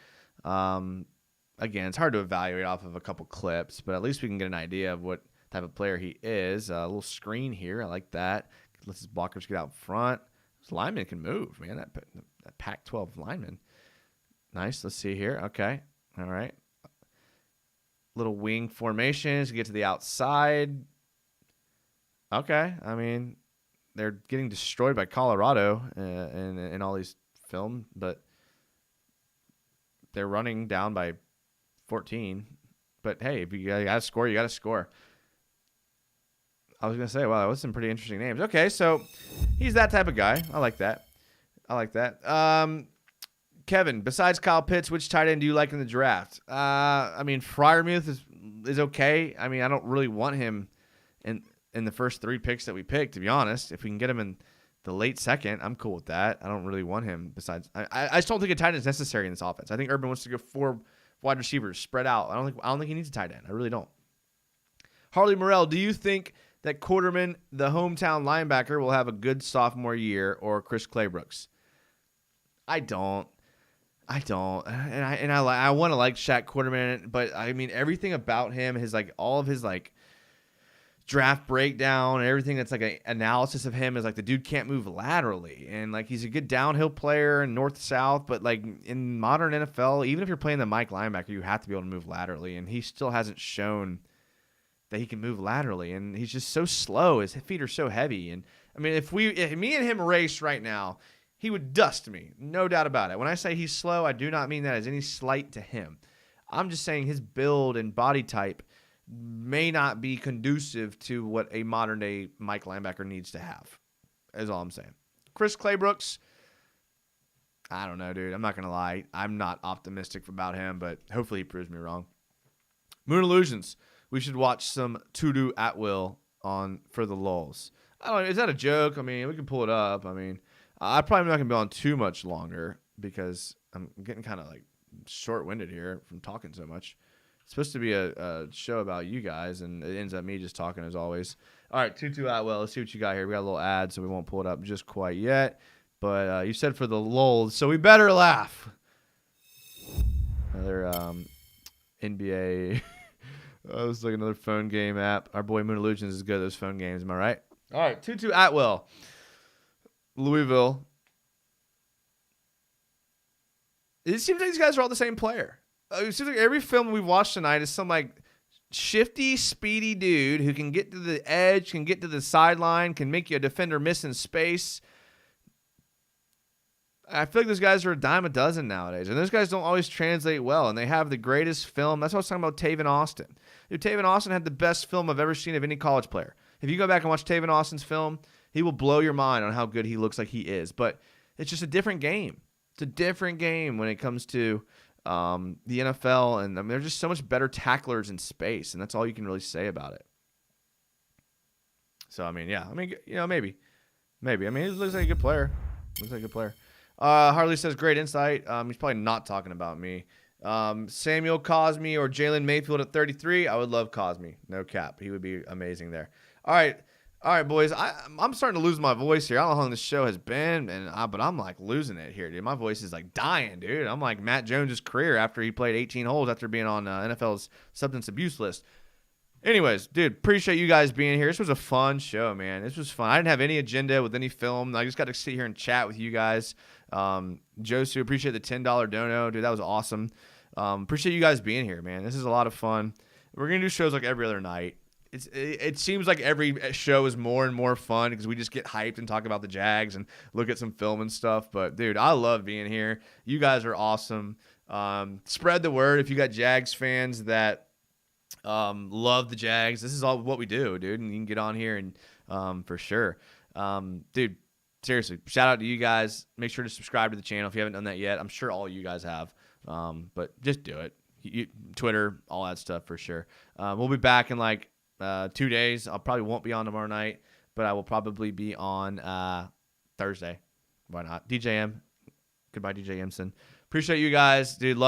Again, it's hard to evaluate off of a couple clips, but at least we can get an idea of what type of player he is. A little screen here. I like that. Lets his blockers get out front. This lineman can move, man. That Pac-12 lineman. Nice. Let's see here. Okay. All right. Little wing formations. Get to the outside. Okay. They're getting destroyed by Colorado in all these film, but they're running down by 14. But hey, if you got to score, you got to score. I was going to say, wow, that was some pretty interesting names. Okay, so he's that type of guy. I like that. Kevin, besides Kyle Pitts, which tight end do you like in the draft? Freiermuth is okay. I don't really want him in the first 3 picks that we picked, to be honest. If we can get him in the late second, I'm cool with that. I don't really want him besides. I just don't think a tight end is necessary in this offense. I think Urban wants to go 4 wide receivers spread out. I don't think he needs a tight end. I really don't. Harley Morrell, do you think that Quarterman, the hometown linebacker, will have a good sophomore year, or Chris Claybrooks? I don't. And I want to like Shaq Quarterman, but I mean everything about him, his like all of his like draft breakdown and everything that's like an analysis of him is like the dude can't move laterally, and like he's a good downhill player and north south, but like in modern NFL, even if you're playing the Mike linebacker, you have to be able to move laterally, and he still hasn't shown that he can move laterally, and he's just so slow. His feet are so heavy, and I mean if me and him race right now, he would dust me, no doubt about it. When I say he's slow, I do not mean that as any slight to him. I'm just saying his build and body type may not be conducive to what a modern-day Mike linebacker needs to have, is all I'm saying. Chris Claybrooks, I don't know, dude. I'm not going to lie. I'm not optimistic about him, but hopefully he proves me wrong. Moon Illusions. We should watch some To-Do at Will on For the Lulz. I don't know. Is that a joke? I mean, we can pull it up. I mean, I'm probably not going to be on too much longer because I'm getting kind of like short-winded here from talking so much. It's supposed to be a show about you guys, and it ends up me just talking as always. All right, Tutu Atwell. Let's see what you got here. We got a little ad, so we won't pull it up just quite yet. But you said for the lulz, so we better laugh. Another NBA. Oh, it's like another phone game app. Our boy Moon Illusions is good at those phone games. Am I right? All right, Tutu Atwell. Louisville. It seems like these guys are all the same player. It seems like every film we've watched tonight is some like shifty, speedy dude who can get to the edge, can get to the sideline, can make you a defender miss in space. I feel like those guys are a dime a dozen nowadays, and those guys don't always translate well, and they have the greatest film. That's what I was talking about Taven Austin. Dude, Taven Austin had the best film I've ever seen of any college player. If you go back and watch Taven Austin's film, he will blow your mind on how good he looks like he is. But it's just a different game. It's a different game when it comes to the NFL, and I mean, they're just so much better tacklers in space, and that's all you can really say about it. So, I mean, yeah. I mean, you know, maybe. I mean, he looks like a good player. Harley says, great insight. He's probably not talking about me. Samuel Cosme or Jalen Mayfield at 33. I would love Cosme. No cap. He would be amazing there. All right, boys. I'm starting to lose my voice here. I don't know how long this show has been, but I'm like losing it here, dude. My voice is like dying, dude. I'm like Matt Jones' career after he played 18 holes after being on NFL's substance abuse list. Anyways, dude, appreciate you guys being here. This was a fun show, man. This was fun. I didn't have any agenda with any film. I just got to sit here and chat with you guys. Josu, appreciate the $10 dono. Dude, that was awesome. Appreciate you guys being here, man. This is a lot of fun. We're going to do shows like every other night. It seems like every show is more and more fun because we just get hyped and talk about the Jags and look at some film and stuff. But, dude, I love being here. You guys are awesome. Spread the word if you got Jags fans that love the Jags. This is all what we do, dude, and you can get on here and for sure. Dude, seriously, shout out to you guys. Make sure to subscribe to the channel if you haven't done that yet. I'm sure all you guys have, but just do it. Twitter, all that stuff for sure. We'll be back in like 2 days. I probably won't be on tomorrow night, but I will probably be on Thursday. Why not? DJM. Goodbye, DJ Emson. Appreciate you guys, dude. Love